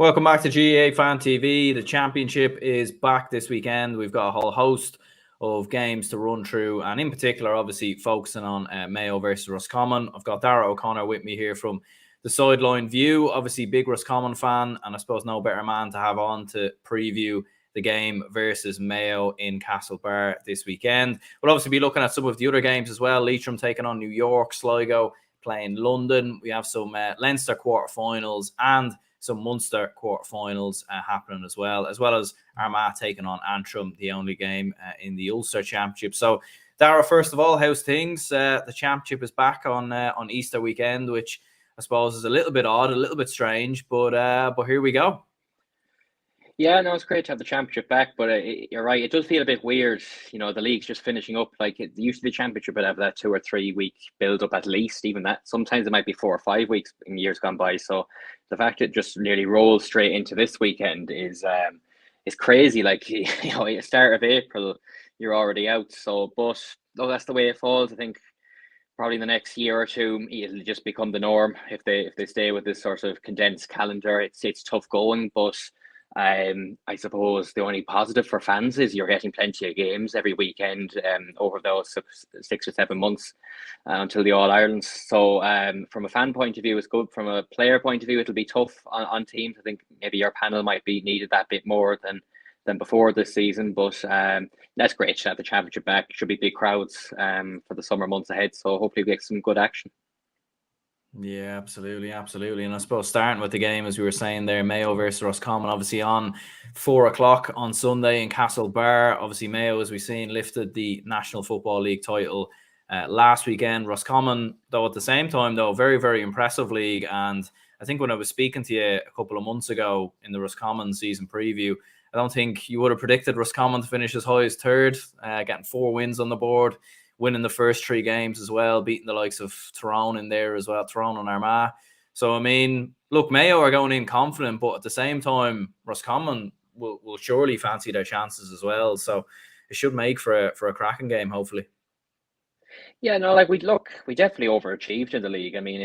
Welcome back to GAA Fan TV. The championship is back this weekend. We've got a whole host of games to run through, and in particular, obviously, focusing on Mayo versus Roscommon. I've got Dara O'Connor with me here from the sideline view. Obviously, big Roscommon fan, and I suppose no better man to have on to preview the game versus Mayo in Castlebar this weekend. We'll obviously be looking at some of the other games as well. Leitrim taking on New York, Sligo playing London. We have some Leinster quarterfinals and some Munster quarterfinals happening as well as Armagh taking on Antrim, the only game in the Ulster Championship. So, Dara, first of all, how's things? The championship is back on Easter weekend, which I suppose is a little bit odd, a little bit strange, but here we go. Yeah, no, it's great to have the championship back, but you're right. It does feel a bit weird. You know, the league's just finishing up. Like, it used to be championship would have that 2 or 3 week build up at least. Even that, sometimes it might be 4 or 5 weeks in years gone by. So the fact it just nearly rolls straight into this weekend is crazy. Like, you know, start of April, you're already out. So, but that's the way it falls. I think probably in the next year or two, it'll just become the norm if they stay with this sort of condensed calendar. It's tough going, but I suppose the only positive for fans is you're getting plenty of games every weekend over those 6 or 7 months until the All-Irelands. So from a fan point of view, it's good. From a player point of view, it'll be tough on teams. I think maybe your panel might be needed that bit more than before this season. But that's great to have the championship back. Should be big crowds for the summer months ahead. So hopefully we get some good action. Yeah, absolutely. And I suppose starting with the game, as we were saying there, Mayo versus Roscommon, obviously on 4 o'clock on Sunday in Castlebar. Obviously, Mayo, as we've seen, lifted the National Football League title last weekend. Roscommon, though, at the same time, though, very, very impressive league. And I think when I was speaking to you a couple of months ago in the Roscommon season preview, I don't think you would have predicted Roscommon to finish as high as third, getting 4 wins on the board, winning the first 3 games as well, beating the likes of Tyrone in there as well, Tyrone and Armagh. So, I mean, look, Mayo are going in confident, but at the same time, Roscommon will surely fancy their chances as well. So it should make for a cracking game, hopefully. Yeah, no, like we definitely overachieved in the league. I mean,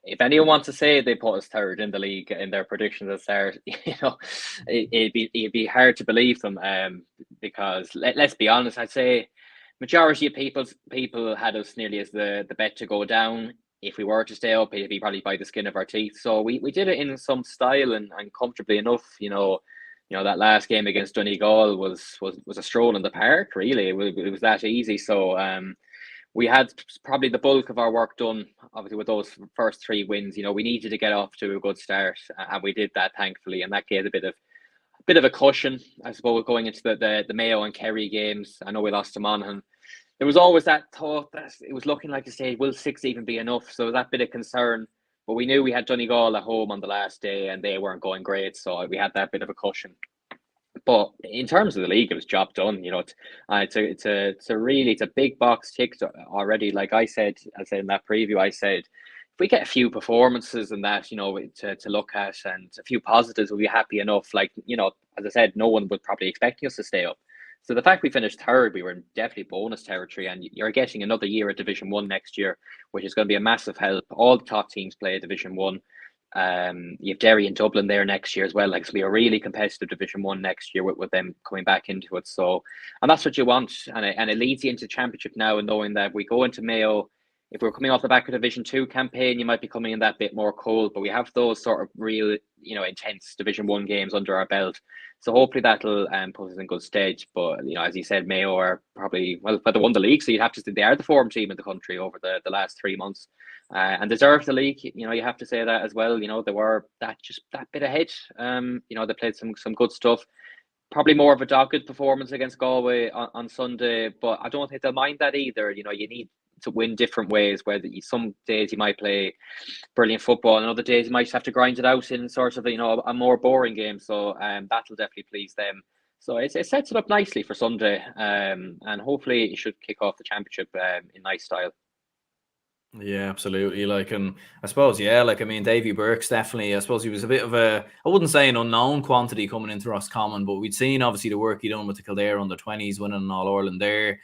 if anyone wants to say they put us third in the league in their predictions at the start, you know, it'd be hard to believe them. Because let's be honest, I'd say majority of people had us nearly as the bet to go down. If we were to stay up, it'd be probably by the skin of our teeth. So we did it in some style and comfortably enough. You know that last game against Donegal was a stroll in the park. Really, it was that easy. So we had probably the bulk of our work done. Obviously, with those first 3 wins, you know, we needed to get off to a good start, and we did that thankfully, and that gave a bit of a cushion, I suppose, going into the Mayo and Kerry games. I know we lost to Monaghan. There was always that thought that it was looking like a stage, will 6 even be enough? So that bit of concern. But we knew we had Donegal at home on the last day and they weren't going great. So we had that bit of a cushion. But in terms of the league, it was job done. You know, it's a big box ticked already. Like I said in that preview, I said, if we get a few performances and that, you know, to look at and a few positives, we'll be happy enough. Like, you know, as I said, no one was probably expecting us to stay up. So the fact we finished third, we were in definitely bonus territory, and you're getting another year at Division 1 next year, which is going to be a massive help. All the top teams play Division 1. You have Derry and Dublin there next year as well. Like, it's going to be a really competitive Division 1 next year with them coming back into it. So, and that's what you want. And it leads you into Championship now, and knowing that we go into Mayo, if we're coming off the back of Division 2 campaign, you might be coming in that bit more cold, but we have those sort of real, you know, intense Division 1 games under our belt. So hopefully that'll put us in good stead. But, you know, as you said, Mayo are probably, well, they won the league, so you'd have to say they are the form team in the country over the last 3 months, and deserve the league. You know, you have to say that as well. You know, they were that bit ahead. You know, they played some good stuff. Probably more of a dogged performance against Galway on Sunday, but I don't think they'll mind that either. You know, you need to win different ways, where some days you might play brilliant football and other days you might just have to grind it out in sort of, you know, a more boring game. So that'll definitely please them. So it sets it up nicely for Sunday, and hopefully it should kick off the championship in nice style. Yeah, absolutely. Like, and I suppose, yeah, like, I mean, Davy Burke's definitely, I suppose he was a bit of I wouldn't say an unknown quantity coming into Roscommon, but we'd seen obviously the work he done with the Kildare under 20s, winning an All-Ireland there.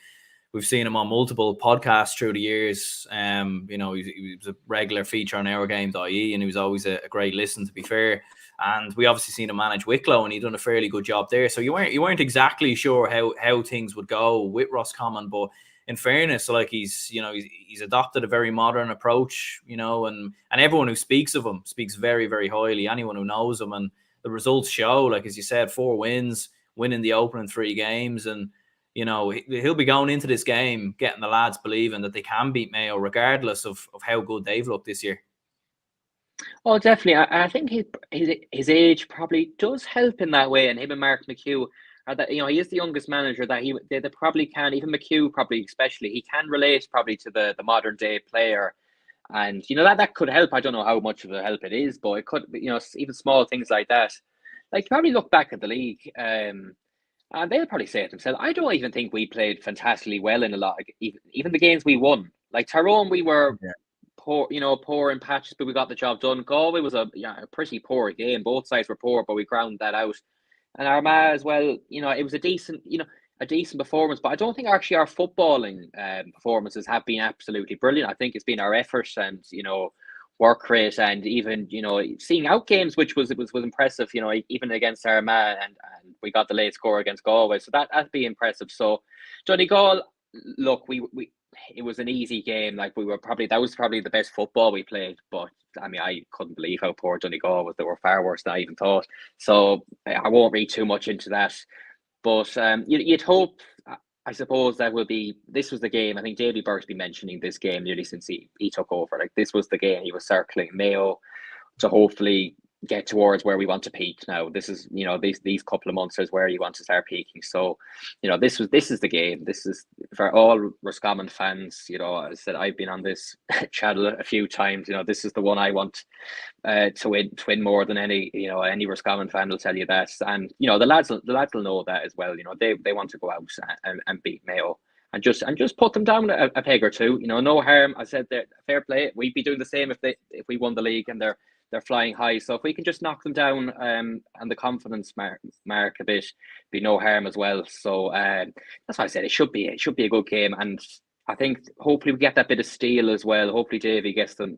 We've seen him on multiple podcasts through the years. You know, he was a regular feature on ourgame.ie, and he was always a great listen, to be fair. And we obviously seen him manage Wicklow, and he done a fairly good job there. So you weren't exactly sure how things would go with Roscommon, but in fairness, like he's adopted a very modern approach, and everyone who speaks of him speaks very, very highly. Anyone who knows him, and the results show, like as you said, 4 wins, winning the opening 3 games, and he'll be going into this game getting the lads believing that they can beat Mayo regardless of how good they've looked this year. Oh, definitely. I think his age probably does help in that way, and him and Mark McHugh are that, he is the youngest manager that they probably can, even McHugh probably especially, he can relate probably to the modern day player. And that could help. I don't know how much of a help it is, but it could, even small things like that. Like, probably look back at the league, and they'll probably say it themselves. I don't even think we played fantastically well in a lot, even the games we won. Like Tyrone, we were poor, poor in patches, but we got the job done. Galway was a pretty poor game. Both sides were poor, but we ground that out. And Armagh as well, it was a decent performance, but I don't think actually our footballing performances have been absolutely brilliant. I think it's been our effort and work rate, and even seeing out games, which was impressive. Even against Armagh, and we got the late score against Galway, so that'd be impressive. So Donegal, look, it was an easy game. Like that was probably the best football we played, but I mean, I couldn't believe how poor Donegal was. They were far worse than I even thought. So I won't read too much into that. But you'd hope, I suppose, this was the game. I think Davy Burke's been mentioning this game nearly since he took over. Like, this was the game he was circling Mayo to hopefully get towards where we want to peak now. This is, these couple of months is where you want to start peaking. So, this is the game. This is for all Roscommon fans. As I said, I've been on this channel a few times. This is the one I want to win more than any Roscommon fan will tell you that. And the lads will know that as well. They want to go out and beat Mayo. And just put them down a peg or two. No harm. I said that, fair play. We'd be doing the same if we won the league and they're flying high. So if we can just knock them down and the confidence mark a bit, be no harm as well. So that's why I said it should be a good game. And I think hopefully we get that bit of steel as well. Hopefully Davy gets them,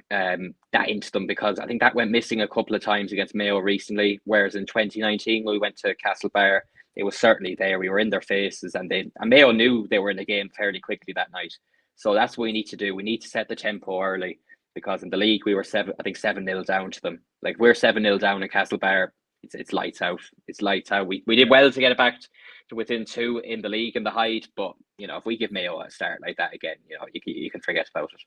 that into them, because I think that went missing a couple of times against Mayo recently. Whereas in 2019 when we went to Castlebar, it was certainly there. We were in their faces, and Mayo knew they were in the game fairly quickly that night. So that's what we need to do. We need to set the tempo early, because in the league we were 7-0 down to them. Like, we're 7-0 down in Castlebar. It's lights out. It's lights out. We did well to get it back to within 2 in the league in the Hyde, but if we give Mayo a start like that again, you can forget about it.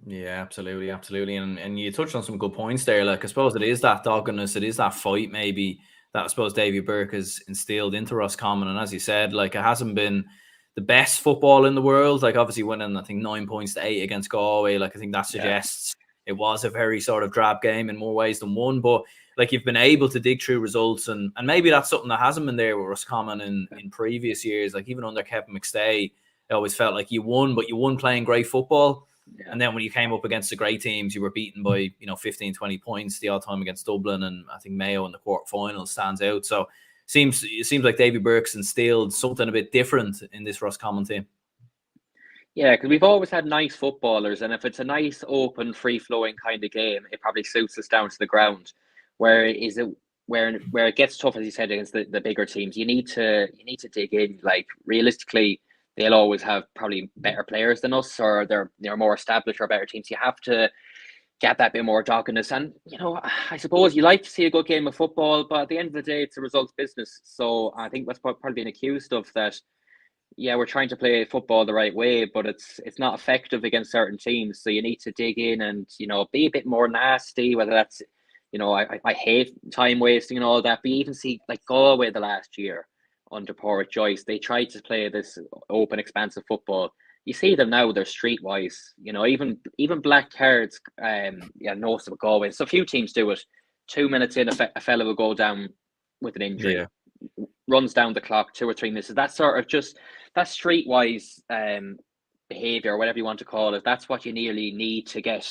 Yeah, absolutely, and you touched on some good points there. Like, I suppose it is that doggedness, it is that fight maybe that I suppose Davy Burke has instilled into Roscommon. And as you said, like, it hasn't been the best football in the world. Like, obviously winning, I think 9 points to 8 against Galway. Like, I think that suggests it was a very sort of drab game in more ways than one. But like, you've been able to dig through results, and maybe that's something that hasn't been there with Roscommon in previous years. Like, even under Kevin McStay, it always felt like you won, but you won playing great football. Yeah. And then when you came up against the great teams, you were beaten by 15, 20 points the odd time against Dublin, and I think Mayo in the quarter final stands out. So it seems like Davy Burke's instilled something a bit different in this Roscommon team. Yeah, because we've always had nice footballers, and if it's a nice, open, free-flowing kind of game, it probably suits us down to the ground. Where it gets tough, as you said, against the bigger teams, you need to dig in. Like, realistically, they'll always have probably better players than us, or they're more established or better teams. You have to get that bit more doggedness. And, I suppose you like to see a good game of football, but at the end of the day, it's a results business. So I think that's probably been accused of that. Yeah, we're trying to play football the right way, but it's not effective against certain teams. So you need to dig in and, be a bit more nasty, whether that's, I hate time wasting and all that. But you even see, like, Galway the last year under Porrick Joyce, they tried to play this open, expansive football. You see them now; they're streetwise. Even black cards. No, some Galway. So a few teams do it. 2 minutes in, a fella will go down with an injury, runs down the clock 2 or 3 minutes. That's sort of just that streetwise behavior, or whatever you want to call it. That's what you nearly need to get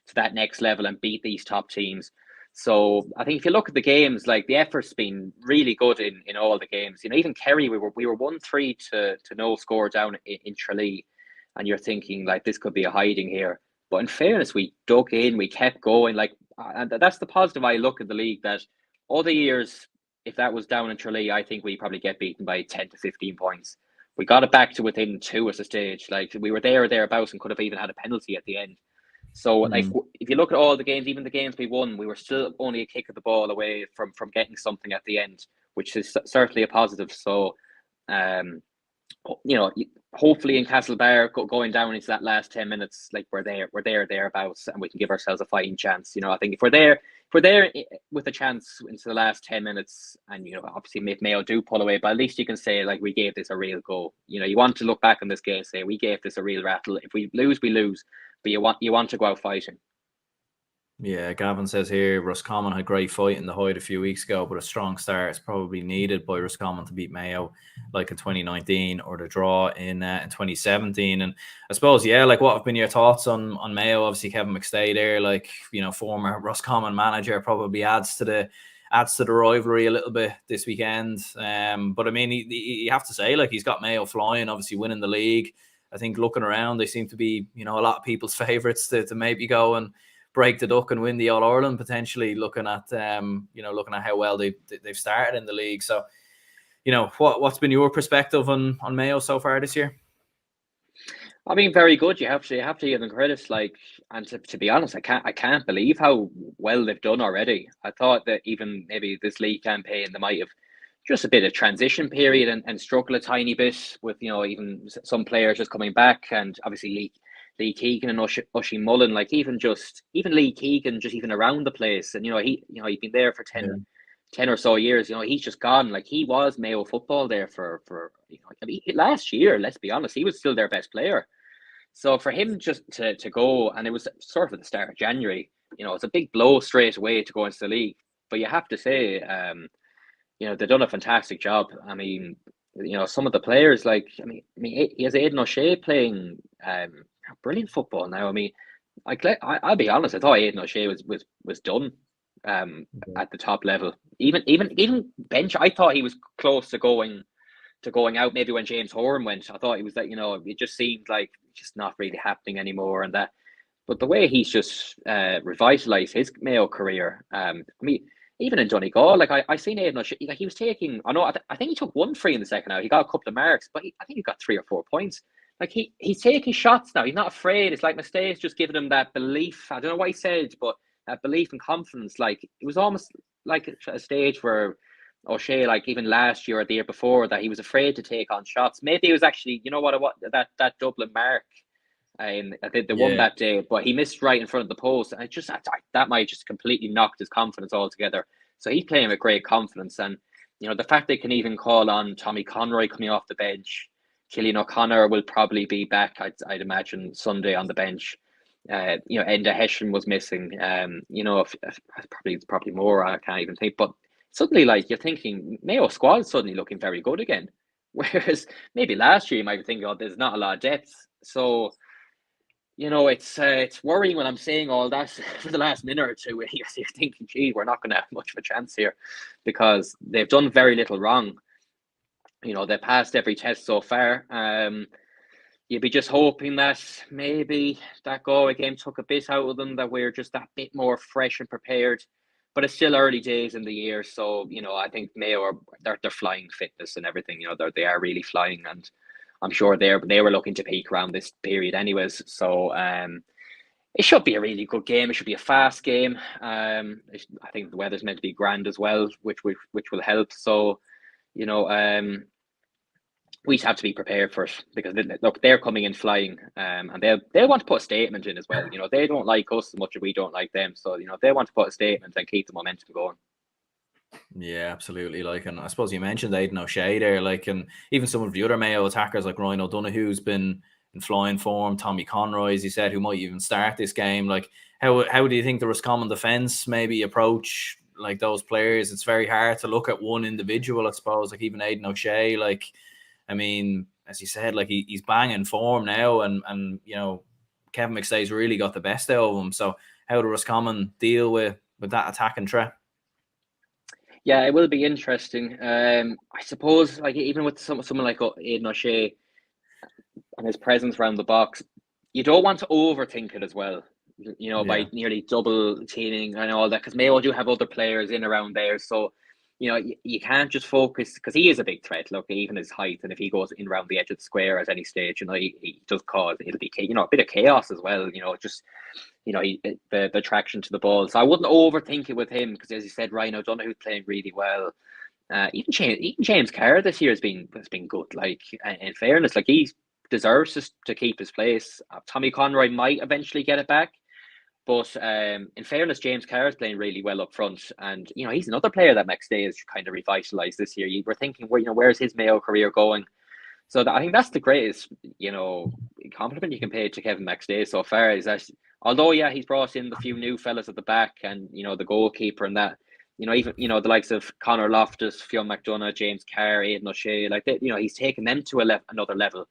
to that next level and beat these top teams. So I think if you look at the games, like, the effort's been really good in all the games. Even Kerry, we were 1-3 to no score down in Tralee, and you're thinking, like, this could be a hiding here. But in fairness, we dug in, we kept going. Like, and that's the positive I look at the league, that all the years, if that was down in Tralee, I think we probably get beaten by 10 to 15 points. We got it back to within 2 at the stage. Like, we were there or thereabouts and could have even had a penalty at the end. So, like, if you look at all the games, even the games we won, we were still only a kick of the ball away from getting something at the end, which is certainly a positive. So, hopefully in Castlebar, going down into that last 10 minutes, like, we're there thereabouts, and we can give ourselves a fighting chance. I think if we're there with a chance into the last 10 minutes, and obviously if Mayo do pull away, but at least you can say, like, we gave this a real go. You want to look back on this game and say we gave this a real rattle. If we lose, we lose, but you want to go out fighting. Yeah, Gavin says here, Roscommon had great fight in the Hyde a few weeks ago, but a strong start is probably needed by Roscommon to beat Mayo, like in 2019, or the draw in 2017. And I suppose, like, what have been your thoughts on Mayo? Obviously, Kevin McStay there, like, former Roscommon manager, probably adds to the rivalry a little bit this weekend. But I mean, you have to say, like, he's got Mayo flying, obviously winning the league. I think looking around, they seem to be, a lot of people's favourites to maybe go and break the duck and win the All-Ireland, potentially, looking at how well they've started in the league. So, what's been your perspective on Mayo so far this year? I mean, very good. You have to give them credit. Like, and to be honest, I can't believe how well they've done already. I thought that even maybe this league campaign, they might have just a bit of transition period and struggle a tiny bit with, even some players just coming back, and obviously Lee Keegan and Ushie Mullen, like, even Lee Keegan, just even around the place, and he'd been there for 10 or so years. He's just gone. Like, he was Mayo football there for last year. Let's be honest, he was still their best player. So for him just to go, and it was sort of at the start of January, it's a big blow straight away to go into the league. But you have to say, they've done a fantastic job. I mean, some of the players, like, I mean, he has Aidan O'Shea playing brilliant football now. I mean, I'll be honest, I thought Aidan O'Shea was done at the top level. Even bench, I thought he was close to going out. Maybe when James Horan went, I thought he was, that it just seemed like just not really happening anymore. And that, but the way he's just revitalized his Mayo career, I mean, even in Donegal, like, I seen Aidan O'Shea, like, he was taking, I think he took 1 free in the second half. He got a couple of marks, but I think he got 3 or 4 points. Like, he's taking shots now. He's not afraid. It's like Mistake just giving him that belief. I don't know what he said, but that belief and confidence. Like, it was almost like a stage where O'Shea, like, even last year or the year before, that he was afraid to take on shots. Maybe it was actually, that Dublin mark. I think they won that day, but he missed right in front of the post. And that might just completely knocked his confidence altogether. So he's playing with great confidence. And, the fact they can even call on Tommy Conroy coming off the bench. Cillian O'Connor will probably be back, I'd imagine, Sunday on the bench. Enda Hessian was missing. Probably more, I can't even think. But suddenly, like, you're thinking, Mayo squad suddenly looking very good again. Whereas maybe last year you might be thinking, there's not a lot of depth. So, it's worrying when I'm saying all that for the last minute or two. You're thinking, gee, we're not going to have much of a chance here, because they've done very little wrong. They passed every test so far. You'd be just hoping that maybe that Galway game took a bit out of them, that we're just that bit more fresh and prepared. But it's still early days in the year, so I think Mayo they're flying fitness and everything. They are really flying, and I'm sure they were looking to peak around this period, anyways. So it should be a really good game. It should be a fast game. I think the weather's meant to be grand as well, which will help. So we have to be prepared for it, because look, they're coming in flying, and they'll want to put a statement in as well. They don't like us as much as we don't like them, so they want to put a statement and keep the momentum going. Yeah, absolutely. Like, and I suppose you mentioned Aidan O'Shea there, like, and even some of the other Mayo attackers like Ryan O'Donoghue's been in flying form. Tommy Conroy, as you said, who might even start this game. Like, how do you think the Roscommon defence maybe approach, like, those players? It's very hard to look at one individual, I suppose. Like, even Aidan O'Shea, like, I mean, as you said, like, he's banging form now, and Kevin McStay's really got the best out of him. So how do Roscommon deal with that attacking threat? Yeah, it will be interesting. I suppose, like, even with someone like Aidan O'Shea and his presence around the box, you don't want to overthink it as well. by nearly double teaming and all that, because Mayo do have other players in around there. So, you can't just focus, because he is a big threat. Look, even his height, and if he goes in around the edge of the square at any stage, he does cause, it'll be, a bit of chaos as well. Just, the traction to the ball. So I wouldn't overthink it with him, because as you said, Ryan O'Donoghue's playing really well. Even James Carr this year has been good. Like, in fairness, like, he deserves to keep his place. Tommy Conroy might eventually get it back. But in fairness, James Carr is playing really well up front, and he's another player that McStay has kind of revitalised this year. We're thinking, where's his Mayo career going? So I think that's the greatest, compliment you can pay to Kevin McStay so far, is that although he's brought in the few new fellas at the back, and the goalkeeper and that, even the likes of Conor Loftus, Fionn McDonough, James Carr, Aidan O'Shea, like that, he's taken them to another level.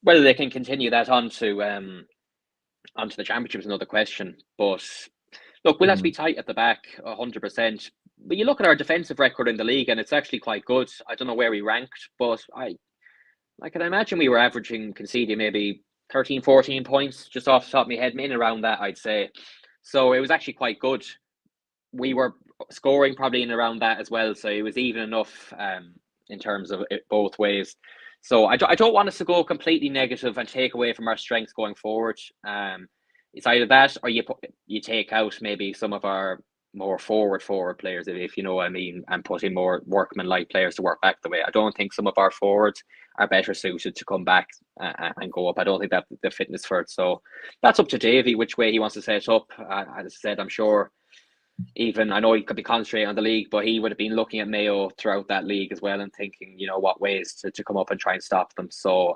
Whether they can continue that onto the championship is another question. But look, we'll have to be tight at the back, 100%. But you look at our defensive record in the league, and it's actually quite good. I don't know where we ranked, but I can imagine we were conceding maybe 13, 14 points, just off the top of my head, in around that, I'd say. So it was actually quite good. We were scoring probably in around that as well, so it was even enough in terms of it both ways. So I don't want us to go completely negative and take away from our strengths going forward. It's either that, or you take out maybe some of our more forward players, if you know what I mean, and put in more workman-like players to work back the way. I don't think some of our forwards are better suited to come back and go up. I don't think that the fitness for it. So that's up to Davey, which way he wants to set up. As I said, I'm sure. Even I know he could be concentrating on the league, but he would have been looking at Mayo throughout that league as well and thinking, what ways to come up and try and stop them. So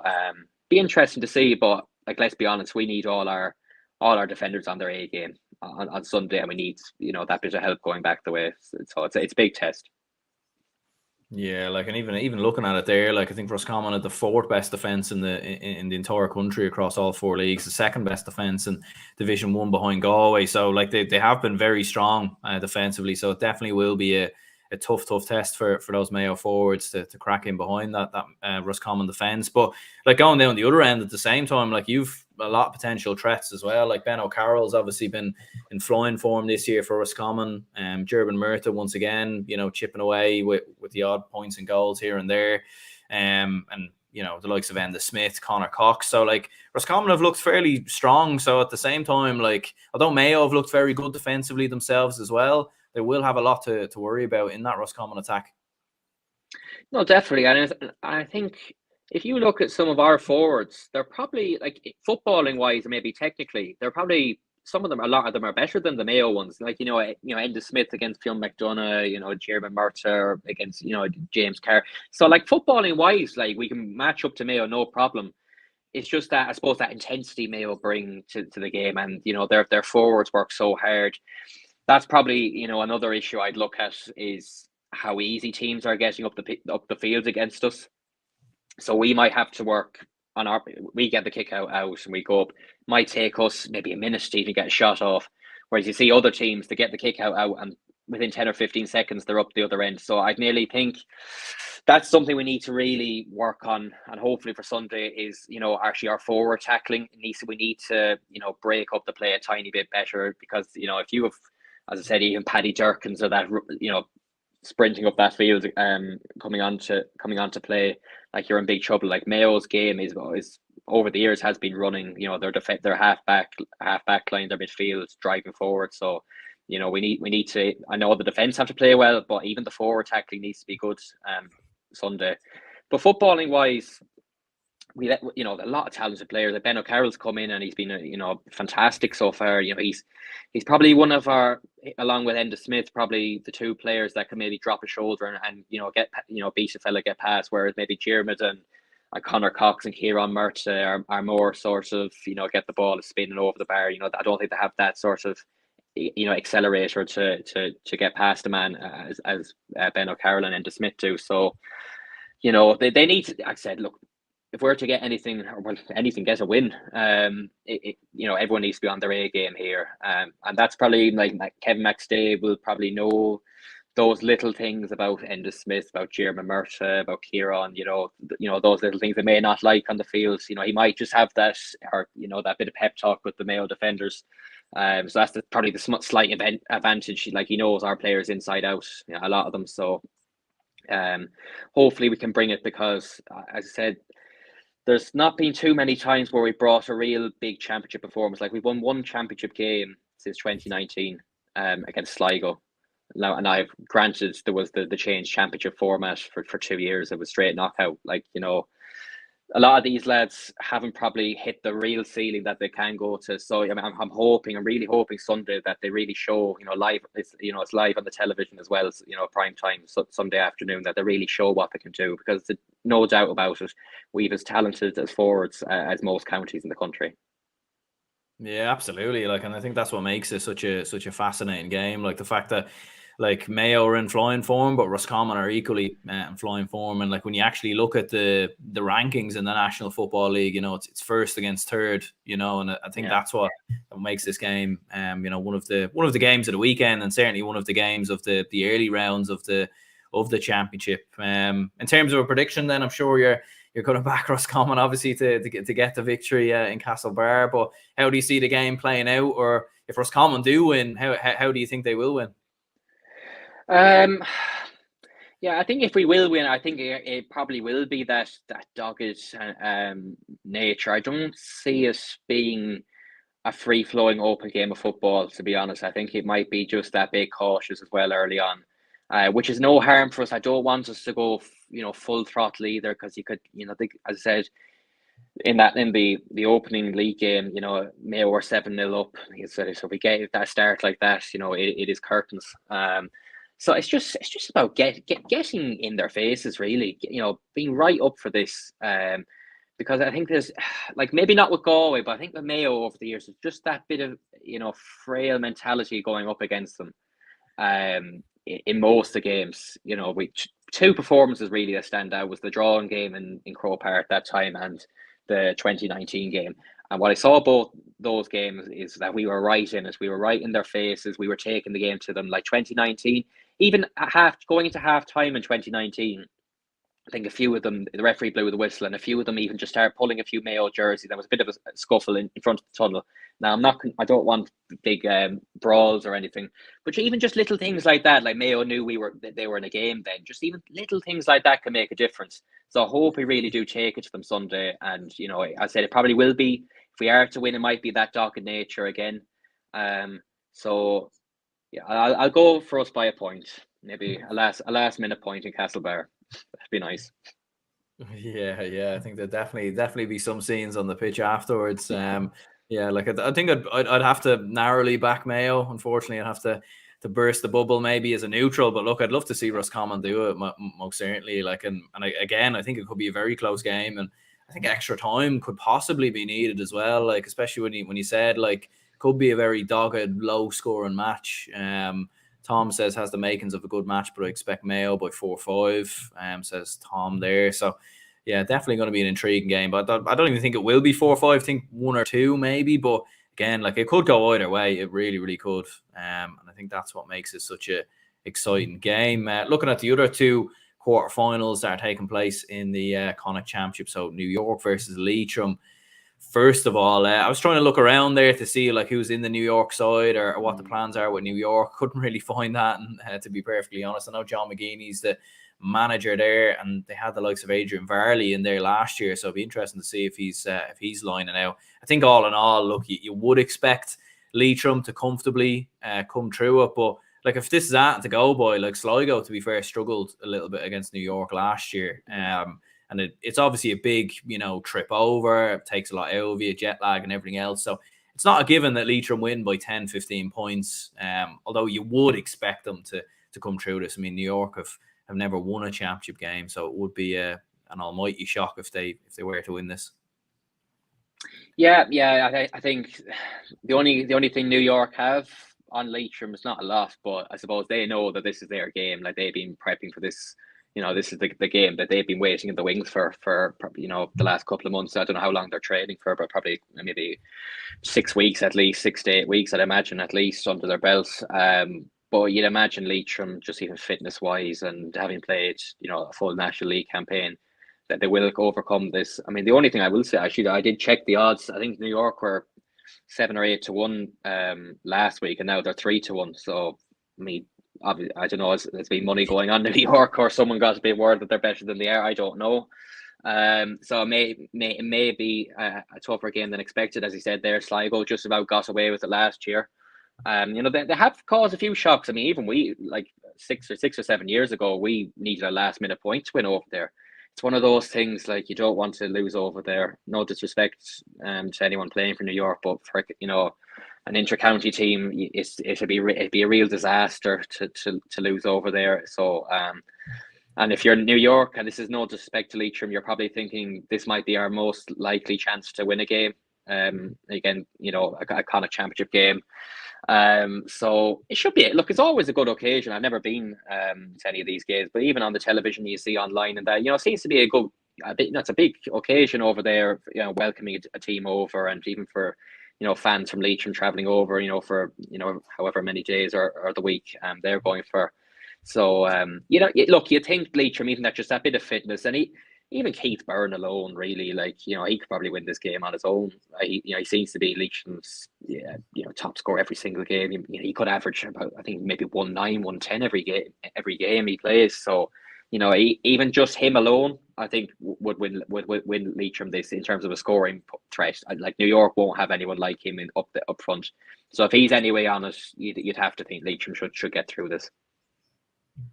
be interesting to see. But like, let's be honest, we need all our defenders on their A game on Sunday, and we need that bit of help going back the way. So it's a big test. Yeah, like, and even looking at it there, like, I think Roscommon had the fourth best defence in the entire country across all four leagues, the second best defence in Division 1 behind Galway. So like, they have been very strong defensively. So it definitely will be a tough test for those Mayo forwards to crack in behind that Roscommon defence. But like, going down the other end at the same time, like, you've a lot of potential threats as well. Like, Ben O'Carroll's obviously been in flying form this year for Roscommon. Gerben Murtagh once again, chipping away with the odd points and goals here and there. And the likes of Enda Smith, Connor Cox. So like, Roscommon have looked fairly strong. So at the same time, like, although Mayo have looked very good defensively themselves as well, they will have a lot to worry about in that Roscommon attack. No, definitely. And I think if you look at some of our forwards, they're probably, like, footballing wise, maybe technically, they're probably, a lot of them are better than the Mayo ones. Like, Enda Smith against Fionn McDonough, Gerben Murtagh against, James Carr. So like, footballing wise, like, we can match up to Mayo, no problem. It's just that, I suppose, that intensity Mayo bring to the game, and their forwards work so hard. That's probably another issue I'd look at, is how easy teams are getting up the field against us. So we might have to work on we get the kick out and we go up. Might take us maybe a minute to even get a shot off. Whereas you see other teams, they get the kick out and within 10 or 15 seconds, they're up the other end. So I'd nearly think that's something we need to really work on. And hopefully for Sunday is, actually our forward tackling. We need to, break up the play a tiny bit better, because, if you have, as I said, even Paddy Durkins or that, sprinting up that field, coming on to play, like, you're in big trouble. Like, Mayo's game is over the years has been running, their half back line, their midfield, driving forward. So, we need to, I know the defence have to play well, but even the forward tackling needs to be good Sunday. But footballing wise, we a lot of talented players. Like, Ben O'Carroll's come in and he's been fantastic so far. He's probably one of our, along with Enda Smith, probably the two players that can maybe drop a shoulder and get beat a fella, get past. Whereas maybe Diarmuid and Connor Cox and Kieran Murtagh are more sort of get the ball spinning over the bar. I don't think they have that sort of accelerator to get past a man as Ben O'Carroll and Enda Smith do. So they need to, I said, look, if we're to get anything, get a win, everyone needs to be on their A game here. And that's probably like Kevin McStay will probably know those little things about Enda Smith, about Gerben Murtagh, about Kieran, those little things they may not like on the field. He might just have that, or, that bit of pep talk with the Mayo defenders. So that's probably the slight advantage. Like, he knows our players inside out, a lot of them. So hopefully we can bring it, because as I said, there's not been too many times where we brought a real big championship performance. Like, we've won one championship game since 2019 against Sligo. Now, and I've granted there was the changed championship format for 2 years. It was straight knockout. Like, a lot of these lads haven't probably hit the real ceiling that they can go to. So I mean, I'm really hoping Sunday that they really show, live. It's live on the television as well as prime time Sunday afternoon, that they really show what they can do, because no doubt about it, we've as talented as forwards as most counties in the country. Yeah, absolutely. Like, and I think that's what makes it such a fascinating game. Like, the fact that, like, Mayo are in flying form, but Roscommon are equally in flying form. And like, when you actually look at the rankings in the National Football League, it's first against third. And I think that's what makes this game, one of the games of the weekend, and certainly one of the games of the early rounds of the championship. In terms of a prediction, then I'm sure you're going to back Roscommon, obviously, to get the victory in Castlebar. But how do you see the game playing out? Or if Roscommon do win, how do you think they will win? Yeah, I think if we will win, I think it probably will be that dogged nature. I don't see us being a free-flowing open game of football, to be honest. I think it might be just that bit cautious as well early on, which is no harm for us. I don't want us to go full throttle either, because you could, as I said, in the opening league game, Mayo were 7-0 up. So if we get that start like that, it is curtains. So it's just about getting in their faces, really, being right up for this. Because I think there's, like, maybe not with Galway, but I think with Mayo over the years, there's just that bit of frail mentality going up against them. In most of the games, which two performances really that stand out was the drawing game in Croke Park that time, and the 2019 game. And what I saw both those games is that we were right in it. We were right in their faces. We were taking the game to them. Like 2019, even going into half time in 2019, I think a few of them, the referee blew the whistle, and a few of them even just started pulling a few Mayo jerseys. There was a bit of a scuffle in front of the tunnel. Now, I don't want big brawls or anything, but even just little things like that, like Mayo knew they were in a game then. Just even little things like that can make a difference. So I hope we really do take it to them Sunday. And, I said it probably will be. If we are to win, it might be that dogged nature again. So, yeah, I'll go for us by a point. Maybe a last minute point in Castlebar. That'd be nice. Yeah. I think there'd definitely be some scenes on the pitch afterwards. Yeah, like I think I'd have to narrowly back Mayo. Unfortunately, I'd have to burst the bubble maybe as a neutral. But look, I'd love to see Roscommon do it most certainly. Like, again, I think it could be a very close game, and I think extra time could possibly be needed as well. Like, especially when you said, like, could be a very dogged, low scoring match. Tom says has the makings of a good match, but I expect Mayo by 4-5. Says Tom there. So yeah, definitely going to be an intriguing game. But I don't even think it will be 4-5. I think 1 or 2 maybe. But again, like, it could go either way. It really, really could. And I think that's what makes it such a exciting game. Looking at the other 2 quarterfinals that are taking place in the Connacht Championship. So New York versus Leitrim. First of all, I was trying to look around there to see, like, who's in the New York side or what the plans are with New York. Couldn't really find that, and to be perfectly honest, I know John McGeeney's the manager there, and they had the likes of Adrian Varley in there last year, so it'd be interesting to see if he's lining out. I think all in all, look, you would expect Leitrim to comfortably come through it, but like, if this is at to go by, like, Sligo, to be fair, struggled a little bit against New York last year. And it's obviously a big, trip over. It takes a lot out of you, jet lag and everything else. So it's not a given that Leitrim win by 10, 15 points. Although you would expect them to come through this. I mean, New York have never won a championship game, so it would be an almighty shock if they were to win this. Yeah. I think the only thing New York have on Leitrim is not a lot, but I suppose they know that this is their game. Like, they've been prepping for this. This is the game that they've been waiting in the wings for the last couple of months. I don't know how long they're training for, but probably maybe 6 weeks at least, 6 to 8 weeks, I'd imagine, at least, under their belts. But you'd imagine Leitrim, just even fitness wise and having played, a full National League campaign, that they will overcome this. I mean, the only thing I will say, actually, I did check the odds. I think New York were 7 or 8 to 1 last week, and now they're 3 to 1. So I mean, obviously, I don't know, there's been money going on in New York, or someone got a bit word that they're better than they are. I don't know. So it may be a tougher game than expected. As you said there, Sligo just about got away with it last year. They have caused a few shocks. I mean, even we, like 6 or 7 years ago, we needed a last minute point to win over there. It's one of those things, like, you don't want to lose over there. No disrespect to anyone playing for New York, but for an inter-county team, it'd be a real disaster to lose over there. So and if you're New York, and this is no disrespect to Leitrim, you're probably thinking this might be our most likely chance to win a game. Again, a Connacht championship game. So it should be. Look, it's always a good occasion. I've never been to any of these games, but even on the television you see online and that, it seems to be it's a big occasion over there. Welcoming a team over, and even for fans from Leitrim traveling over. For however many days or the week they're going for. So look, you think Leitrim, even that, just that bit of fitness, and even Keith Byrne alone, really, he could probably win this game on his own. He seems to be Leitrim's top scorer every single game. He could average about, I think, maybe 1-9, 1-10 every game he plays. So even just him alone, I think would win Leitrim this in terms of a scoring threat. Like, New York won't have anyone like him up front. So if he's anyway on it, you'd have to think Leitrim should get through this.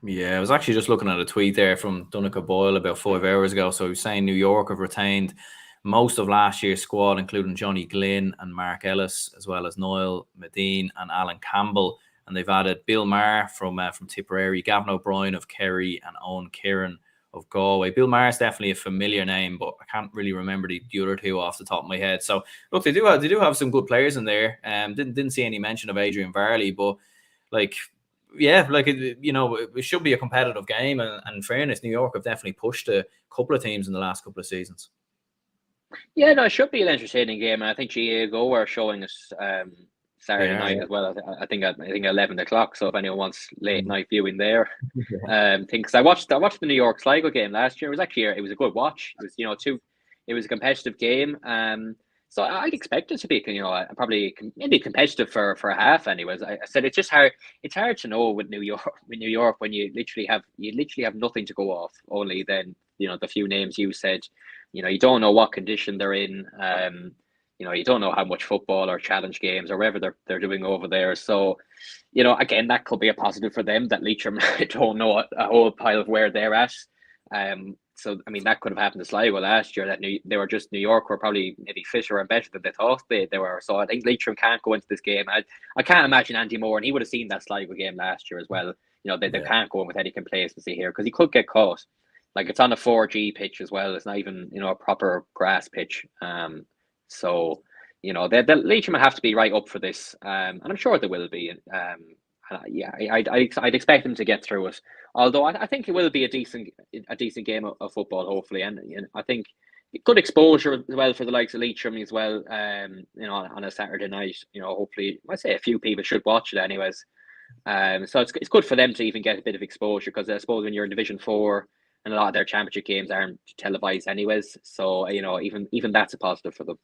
Yeah, I was actually just looking at a tweet there from Donncha Boyle about 5 hours ago. So he was saying New York have retained most of last year's squad, including Johnny Glynn and Mark Ellis, as well as Niall Medine and Alan Campbell. And they've added Bill Maher from Tipperary, Gavin O'Brien of Kerry, and Owen Kieran of Galway. Bill Maher is definitely a familiar name, but I can't really remember the other two off the top of my head. So look, they do have some good players in there. Didn't see any mention of Adrian Varley, but it should be a competitive game. And in fairness, New York have definitely pushed a couple of teams in the last couple of seasons. Yeah, no, it should be an entertaining game, and I think GA Go are showing us Saturday night as well. I think 11 o'clock. So if anyone wants late night viewing there, because I watched the New York Sligo game last year. It was a good watch. It was it was a competitive game. So I'd expect it to be probably maybe competitive for a half. Anyways, I said it's just hard. It's hard to know with New York when you literally have nothing to go off. Only then the few names you said. You don't know what condition they're in. You don't know how much football or challenge games or whatever they're doing over there. So, again, that could be a positive for them, that Leitrim don't know a whole pile of where they're at. So, I mean, that could have happened to Sligo last year, that they were just, New York were probably maybe fitter and better than they thought they were. So I think Leitrim can't go into this game. I can't imagine Andy Moore, and he would have seen that Sligo game last year as well. They can't go in with any complacency here, because he could get caught. Like, it's on a 4G pitch as well. It's not even, a proper grass pitch. So, the Leitrim have to be right up for this. And I'm sure they will be. I'd expect them to get through it. Although I think it will be a decent game of football, hopefully. And I think good exposure as well for the likes of Leitrim as well. On a Saturday night, hopefully, I say a few people should watch it anyways. So it's good for them to even get a bit of exposure, because I suppose when you're in Division 4, and a lot of their championship games aren't televised anyways. So, even that's a positive for them.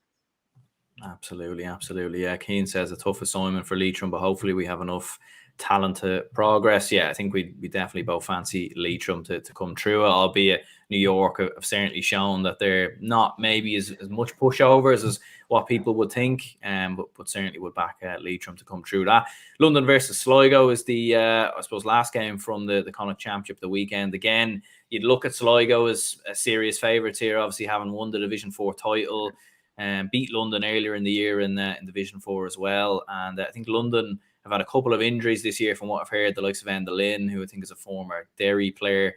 Absolutely. Yeah, Keane says a tough assignment for Leitrim, but hopefully we have enough talent to progress. Yeah, I think we definitely both fancy Leitrim to come through, albeit New York have certainly shown that they're not maybe as much pushovers as what people would think, but certainly would back Leitrim to come through that. London versus Sligo is the, I suppose, last game from the Connacht Championship the weekend. Again, you'd look at Sligo as a serious favourites here, obviously having won the Division 4 title, and beat London earlier in the year in Division 4 as well. And I think London have had a couple of injuries this year, from what I've heard, the likes of Enda Lynn, who I think is a former Derry player.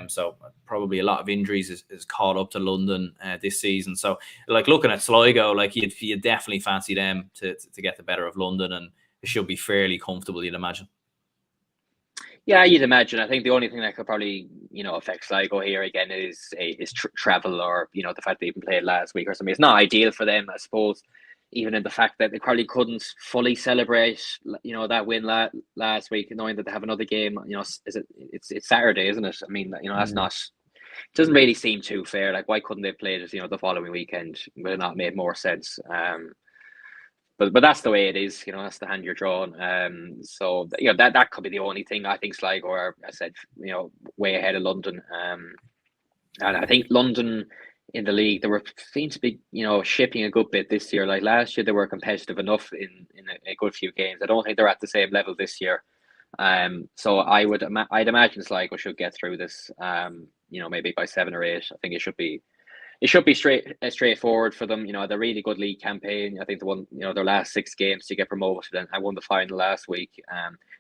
So probably a lot of injuries is caught up to London this season. So, looking at Sligo, you'd definitely fancy them to get the better of London, and it should be fairly comfortable, you'd imagine. Yeah, you'd imagine. I think the only thing that could probably, affect Sligo here again is travel, or, the fact they even played last week or something. It's not ideal for them, I suppose, even in the fact that they probably couldn't fully celebrate, that win last week, knowing that they have another game. It's Saturday, isn't it? I mean, that's not. It doesn't really seem too fair. Like, why couldn't they have played it, the following weekend? Would it not made more sense? but that's the way it is. That's the hand you're drawn. So that could be the only thing. I think Sligo are, I said, way ahead of London. And I think London in the league, they seem to be, shipping a good bit this year. Like last year, they were competitive enough in a good few games. I don't think they're at the same level this year. So I'd imagine Sligo should get through this. Maybe by 7 or 8. I think it should be straightforward for them. They're a really good league campaign. I think they won, their last 6 games to get promoted, and I won the final last week.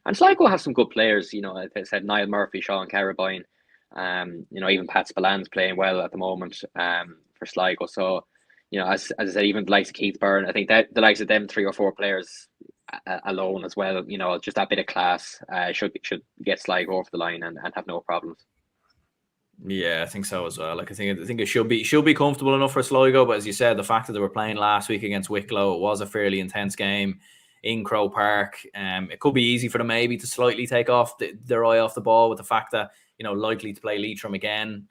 And Sligo have some good players. As I said, Niall Murphy, Sean Carabine. Even Pat Spallan's playing well at the moment. For Sligo. So, as I said, even the likes of Keith Byrne, I think that the likes of them 3 or 4 players alone as well. Just that bit of class should get Sligo over the line and have no problems. Yeah, I think so as well. Like I think it should be comfortable enough for Sligo, but as you said, the fact that they were playing last week against Wicklow, it was a fairly intense game in Croke Park. It could be easy for them maybe to slightly take off their eye off the ball with the fact that likely to play Leitrim again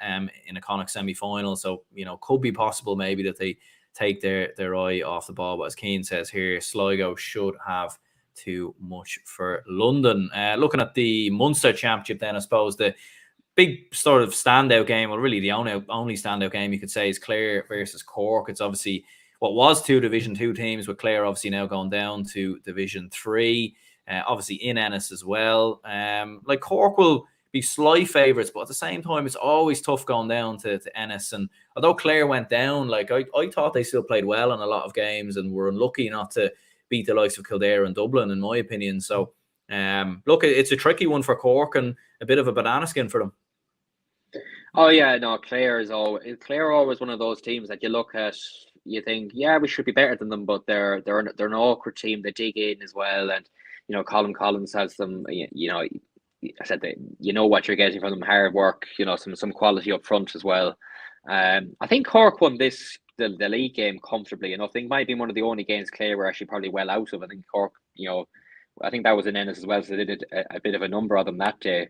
in a Connacht semi-final. So could be possible maybe that they take their eye off the ball. But as Keane says here, Sligo should have too much for London. Looking at the Munster Championship, then I suppose the big sort of standout game, well, really the only standout game you could say, is Clare versus Cork. It's obviously what was 2 Division 2 teams, with Clare obviously now going down to Division 3, obviously in Ennis as well. Like Cork will be slight favourites, but at the same time, it's always tough going down to Ennis. And although Clare went down, like I thought they still played well in a lot of games and were unlucky not to beat the likes of Kildare and Dublin, in my opinion. So, look, it's a tricky one for Cork and a bit of a banana skin for them. Oh yeah, no, Clare are always one of those teams that you look at, you think, yeah, we should be better than them, but they're an awkward team. They dig in as well, and Colin Collins has them. I said that what you're getting from them: hard work, some quality up front as well. I think Cork won the league game comfortably enough. I think it might be one of the only games Clare were actually probably well out of. I think Cork, I think that was in Ennis as well, so they did a bit of a number of them that day.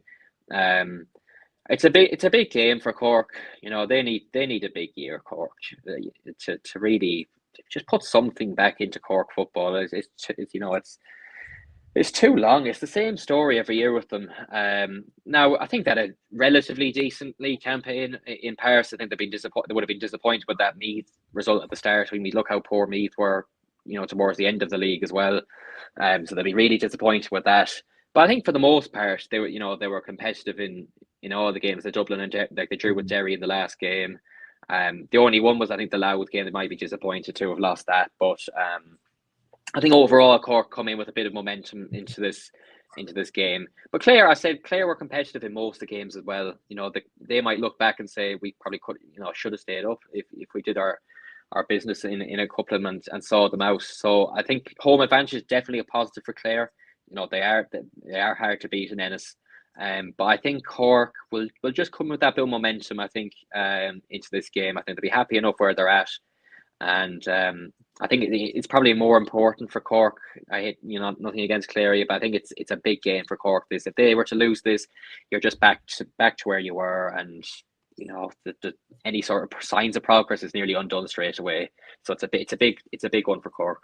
It's a big game for Cork. They need a big year, Cork, to really just put something back into Cork football. It's too long. It's the same story every year with them. Now I think that a relatively decent league campaign in Paris. I think they would have been disappointed with that Meath result at the start. When we look how poor Meath were, towards the end of the league as well. So they'll be really disappointed with that. But I think for the most part, they were competitive in all the games. The Dublin and they drew with Derry in the last game. The only one was, I think, the Louth game. They might be disappointed to have lost that, but I think overall Cork come in with a bit of momentum into this game. But Clare were competitive in most of the games as well. They might look back and say we probably could, should have stayed up if we did our business in a couple of months and saw them out. So I think home advantage is definitely a positive for Clare. They are hard to beat in Ennis. But I think Cork will just come with that bit of momentum, I think, into this game. I think they'll be happy enough where they're at. And I think it's probably more important for Cork. I hate, nothing against Clare, but I think it's a big game for Cork. If they were to lose this, you're just back to where you were, and any sort of signs of progress is nearly undone straight away. So it's a big one for Cork.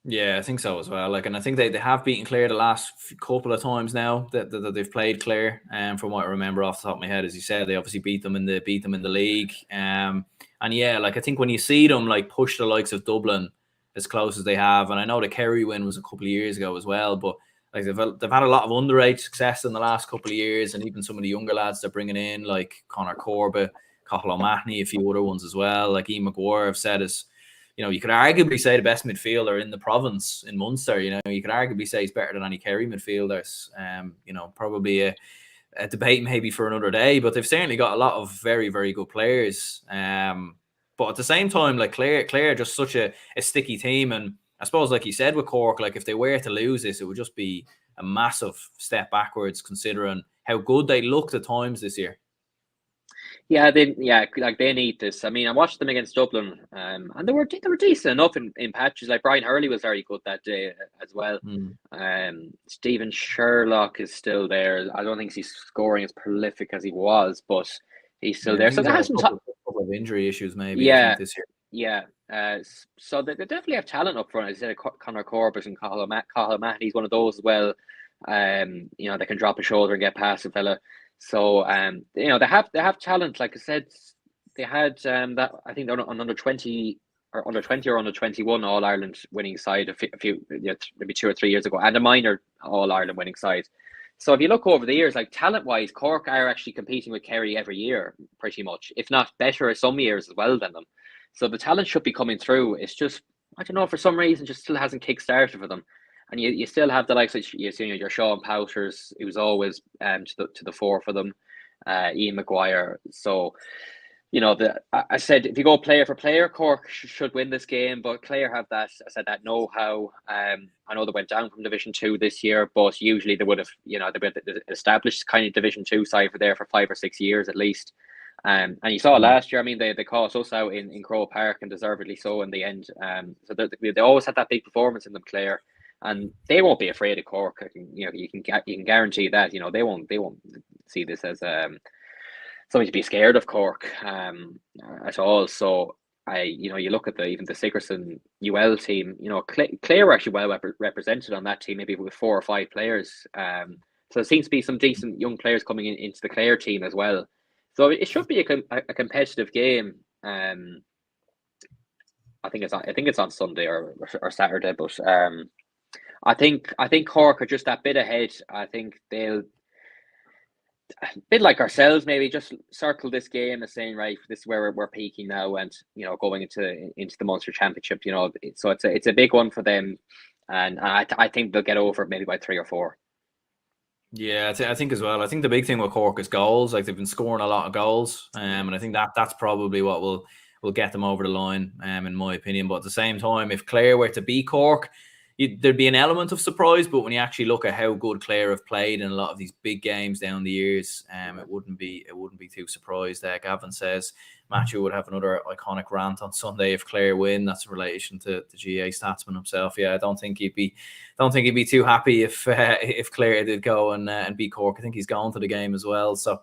Yeah, I think so as well. And I think they have beaten Clare the last couple of times now that they've played Clare. From what I remember off the top of my head, as you said, they obviously beat them in the league. And yeah, I think when you see them push the likes of Dublin as close as they have, and I know the Kerry win was a couple of years ago as well, but they've had a lot of underage success in the last couple of years, and even some of the younger lads they're bringing in, like Conor Corbett, Cathal O'Mahony, a few other ones as well. Like Ian McGuire have said is, you could arguably say the best midfielder in the province in Munster. You could arguably say he's better than any Kerry midfielders. Probably a debate maybe for another day, but they've certainly got a lot of very, very good players. But at the same time, Clare are just such a sticky team. And I suppose, like you said with Cork, if they were to lose this, it would just be a massive step backwards considering how good they looked at times this year. Yeah, they need this. I mean, I watched them against Dublin, and they were decent enough in patches. Like Brian Hurley was very good that day as well. Stephen Sherlock is still there. I don't think he's scoring as prolific as he was, but he's still there. So there has some couple of injury issues, maybe. Yeah, I think, this year. Yeah, So they definitely have talent up front. As I said, Conor Corbett and Cathal O'Mahony's one of those as well. They can drop a shoulder and get past a fella. So they have talent. Like I said, they had that, I think they're on under 20 or under 21 All Ireland winning side a few maybe 2 or 3 years ago, and a minor All Ireland winning side. So if you look over the years, like talent wise, Cork are actually competing with Kerry every year, pretty much, if not better some years as well than them. So the talent should be coming through. It's just, I don't know, for some reason, just still hasn't kick-started for them. And you still have the likes of your Sean Powters, who's always to the fore for them, Ian Maguire. So, I said if you go player for player, Cork should win this game, but Clare have that know-how. I know they went down from Division 2 this year, but usually they would have, they've been established kind of Division 2 side for 5 or 6 years at least. And you saw last year, I mean, they caught us out in Croke Park, and deservedly so in the end. So they always had that big performance in them, Clare, and they won't be afraid of Cork. You can guarantee that. They won't see this as something to be scared of Cork at all. So you look at even the Sigerson UL team. Clare are actually well represented on that team, maybe with 4 or 5 players. So there seems to be some decent young players coming into the Clare team as well. So it should be a competitive game. I think it's on Sunday or Saturday, but I think Cork are just that bit ahead. I think they'll, a bit like ourselves, maybe just circle this game as saying, right, this is where we're peaking now, and going into the Munster Championship. So it's a big one for them, and I think they'll get over it maybe by 3 or 4. Yeah, I think as well. I think the big thing with Cork is goals. Like, they've been scoring a lot of goals, and I think that's probably what will get them over the line, in my opinion. But at the same time, if Clare were to beat Cork, there'd be an element of surprise. But when you actually look at how good Clare have played in a lot of these big games down the years, it wouldn't be too surprised. Gavin says Matthew would have another iconic rant on Sunday if Clare win. That's in relation to the GA statsman himself. Yeah, I don't think he'd be too happy if Clare did go and beat Cork. I think he's gone to the game as well. So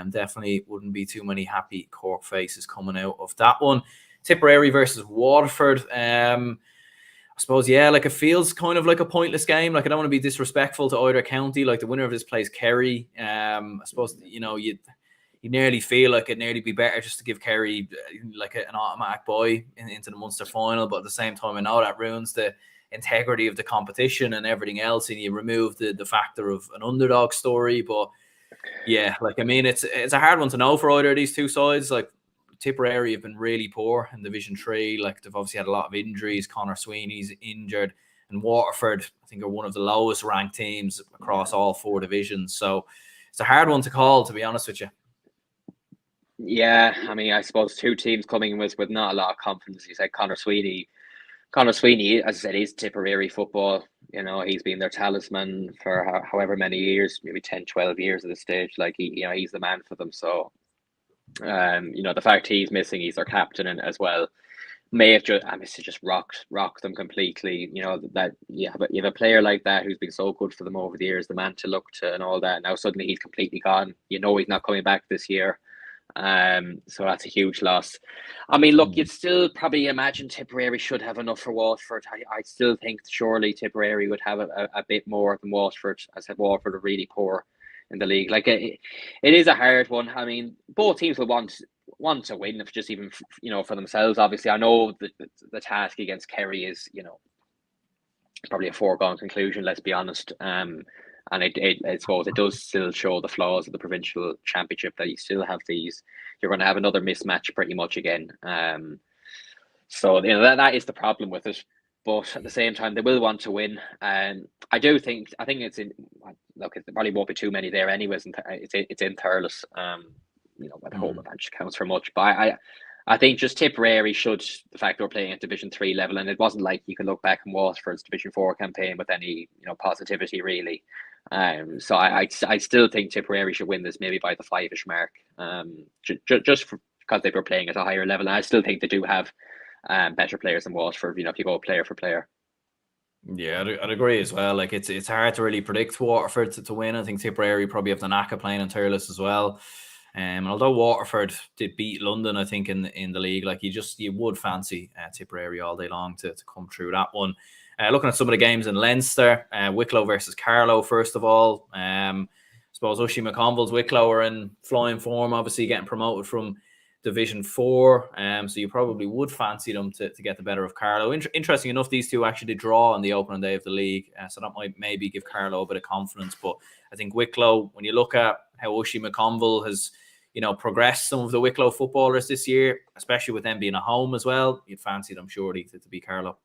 definitely wouldn't be too many happy Cork faces coming out of that one. Tipperary versus Waterford. I suppose, yeah, like, it feels kind of like a pointless game. Like, I don't want to be disrespectful to either county. Like, the winner of this plays Kerry. I suppose, you nearly feel like it'd nearly be better just to give Kerry like an automatic bye into the Munster final. But at the same time, I know that ruins the integrity of the competition and everything else, and you remove the factor of an underdog story. But yeah, like, I mean, it's a hard one to know for either of these two sides. Like, Tipperary have been really poor in Division 3. Like, they've obviously had a lot of injuries. Conor Sweeney's injured, and Waterford, I think, are one of the lowest ranked teams across all 4 divisions. So it's a hard one to call, to be honest with you. Yeah, I mean, I suppose 2 teams coming with not a lot of confidence. You said Conor Sweeney, as I said, he's Tipperary football. He's been their talisman for however many years, maybe 10, 12 years at this stage. Like, he's the man for them. So, the fact he's missing, he's their captain and as well, may have just rocked them completely. But you have a player like that who's been so good for them over the years, the man to look to and all that. Now suddenly he's completely gone. He's not coming back this year. So that's a huge loss. I mean, look, you'd still probably imagine Tipperary should have enough for Waterford. I still think surely Tipperary would have a bit more than Waterford. As I said, Waterford are really poor in the league. Like, it is a hard one. I mean, both teams will want to win, if just even for themselves. Obviously, I know the task against Kerry is probably a foregone conclusion. Let's be honest. And I suppose it does still show the flaws of the provincial championship, that you still have you're going to have another mismatch pretty much again. So that is the problem with it. But at the same time, they will want to win. And I think it's in. Look, there probably won't be too many there anyways. And it's in Thurles. The home advantage counts for much. But I think just Tipperary should, the fact they're playing at Division 3 level, and it wasn't like you can look back on Waterford's Division 4 campaign with any positivity really. So I still think Tipperary should win this maybe by the 5-ish mark. Just because they were playing at a higher level, and I still think they do have better players than Waterford. If you go player for player. Yeah, I'd agree as well. Like, it's hard to really predict Waterford to win. I think Tipperary probably have the knack of playing in Thurles as well. And although Waterford did beat London, I think in the league, like you would fancy Tipperary all day long to come through that one. Looking at some of the games in Leinster, Wicklow versus Carlow, first of all. I suppose Ushie McConville's Wicklow are in flying form, obviously getting promoted from Division 4. So you probably would fancy them to get the better of Carlow. Interesting enough, these two actually draw on the opening day of the league. So that might maybe give Carlow a bit of confidence. But I think Wicklow, when you look at how Ushie McConville has, progressed some of the Wicklow footballers this year, especially with them being at home as well, you'd fancy them surely to be Carlow.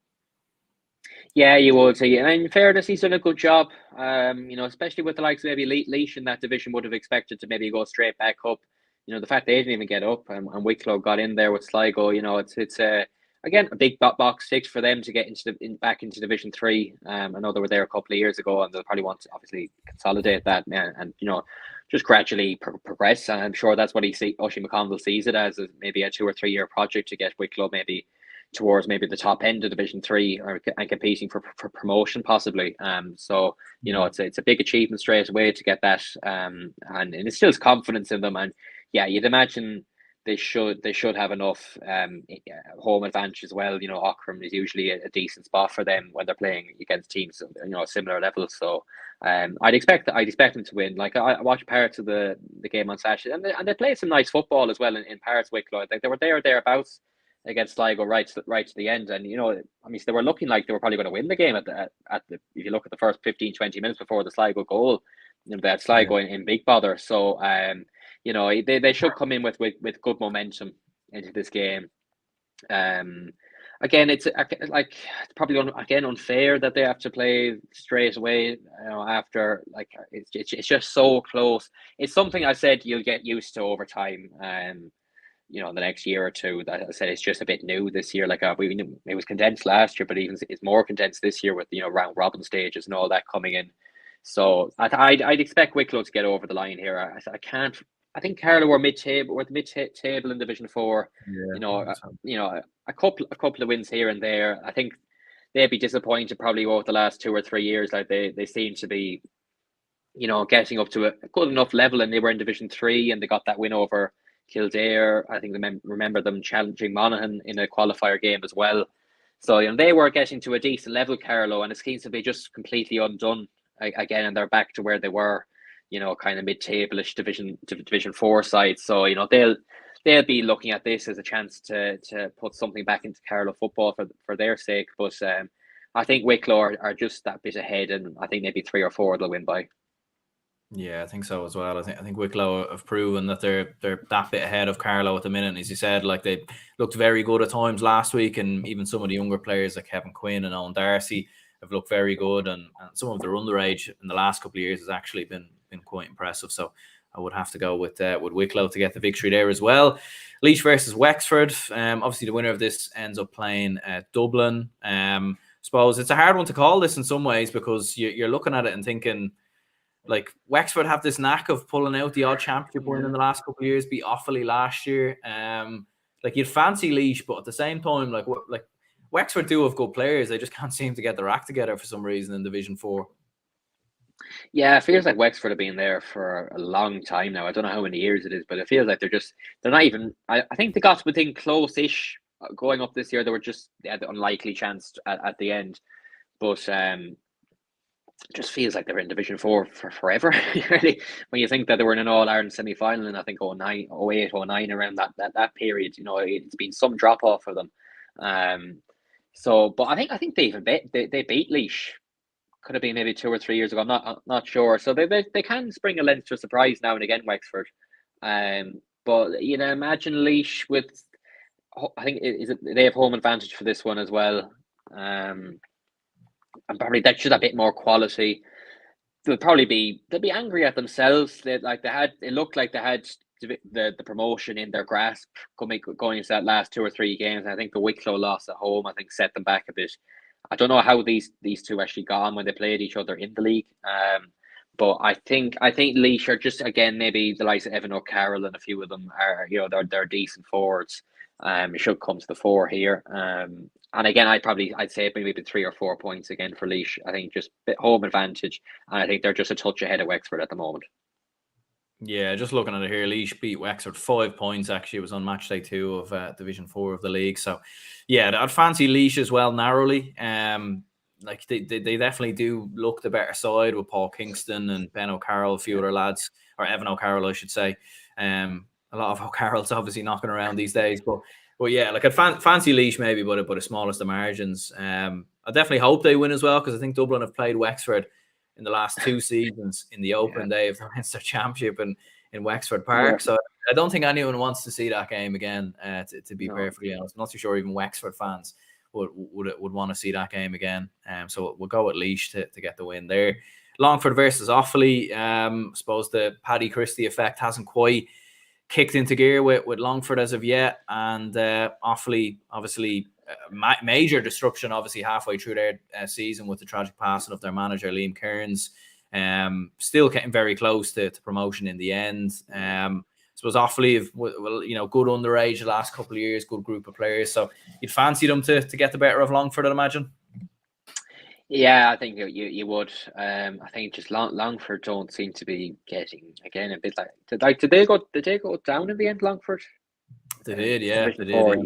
Yeah, you would. So, and in fairness, he's done a good job. Especially with the likes of maybe Laois in that division would have expected to maybe go straight back up. The fact they didn't even get up and Wicklow got in there with Sligo, it's again a big box six for them to get back into Division 3. I know they were there a couple of years ago, and they'll probably want to obviously consolidate that and just gradually progress. And I'm sure that's what Ushie McConville sees it as maybe a 2 or 3 year project to get Wicklow maybe towards maybe the top end of Division 3 and competing for promotion possibly. So it's a big achievement straight away to get that, and it instills confidence in them. And yeah, you'd imagine they should have enough home advantage as well. Auckland is usually a decent spot for them when they're playing against teams similar levels. So I'd expect them to win. Like I watched parts of the game on Saturday, and they played some nice football as well in parts. Wicklow, I think they were there or thereabouts against Sligo right to the end, and they were looking like they were probably going to win the game at the if you look at the first 15-20 minutes before the Sligo goal, they had Sligo in big bother. So they should come in with good momentum into this game. Again, it's probably unfair that they have to play straight away. After it's just so close. It's something I said you'll get used to over time. The next year or two. That I said it's just a bit new this year. It was condensed last year, but even it's more condensed this year with round robin stages and all that coming in. So I'd expect Wicklow to get over the line here. I can't. I think Carlow were mid-table. We're at the mid-table in Division 4. Yeah, a couple of wins here and there. I think they'd be disappointed probably over the last 2 or 3 years. Like they seem to be, getting up to a good enough level, and they were in Division 3 and they got that win over Kildare. I think remember them challenging Monaghan in a qualifier game as well. So they were getting to a decent level, Carlow, and it seems to be just completely undone again, and they're back to where they were, kind of mid-table-ish Division 4 side. So they'll be looking at this as a chance to put something back into Carlow football for their sake. But I think Wicklow are just that bit ahead, and I think maybe 3 or 4 they'll win by. Yeah, I think so as well. I think Wicklow have proven that they're that bit ahead of Carlow at the minute. And as you said, like they looked very good at times last week, and even some of the younger players like Kevin Quinn and Owen Darcy have looked very good. And some of their underage in the last couple of years has actually been quite impressive. So I would have to go with Wicklow to get the victory there as well. Laois versus Wexford. Obviously the winner of this ends up playing Dublin. Suppose it's a hard one to call this in some ways, because you're looking at it and thinking, like, Wexford have this knack of pulling out the odd championship win in the last couple of years, beat Offaly last year. You'd fancy Laois, but at the same time, like Wexford do have good players. They just can't seem to get their act together for some reason in Division 4. Yeah, it feels like Wexford have been there for a long time now. I don't know how many years it is, but it feels like they're not even. I think they got within close-ish going up this year. They had the unlikely chance at the end, but just feels like they're in Division 4 for forever. Really, when you think that they were in an All-Ireland semi-final in, I think, 09, 08, 09, around that period, it's been some drop-off for them. But I think they even they beat Laois. Could have been maybe 2 or 3 years ago. I'm not sure. So they can spring a Leinster surprise now and again, Wexford. But imagine Laois with, I think they have home advantage for this one as well. And probably that's just a bit more quality. They'll be angry at themselves. It looked like they had the promotion in their grasp going into that last 2 or 3 games. I think the Wicklow loss at home, I think, set them back a bit. I don't know how these two actually got on when they played each other in the league. But I think Laois are just, again, maybe the likes of Evan O'Carroll and a few of them are, they're decent forwards. It should come to the fore here. And again, I'd say maybe 3 or 4 points again for Laois. I think just home advantage, and I think they're just a touch ahead of Wexford at the moment. Yeah, just looking at it here, Laois beat Wexford 5 points. Actually, it was on match day 2 of Division 4 of the league. So, yeah, I'd fancy Laois as well narrowly. Like they definitely do look the better side with Paul Kingston and Ben O'Carroll, a few other lads, or Evan O'Carroll, I should say. A lot of O'Carroll's obviously knocking around these days, but yeah, like I'd fancy Laois maybe, but the smallest of margins. I definitely hope they win as well, because I think Dublin have played Wexford in the last 2 seasons in the opening day of the Leinster Championship in Wexford Park. So I don't think anyone wants to see that game again, to be perfectly honest. I'm not too sure even Wexford fans would want to see that game again. So we'll go with Laois to get the win there. Longford versus Offaly. I suppose the Paddy Christie effect hasn't quite kicked into gear with Longford as of yet. And Offaly, obviously, major destruction, obviously, halfway through their season with the tragic passing of their manager, Liam Kearns. Still getting very close to promotion in the end. I suppose Offaly have, good underage the last couple of years, good group of players. So you'd fancy them to get the better of Longford, I'd imagine. Yeah, I think you would. I think just Longford don't seem to be getting, again, a bit did they go down in the end, Longford? They did, yeah. Division 4,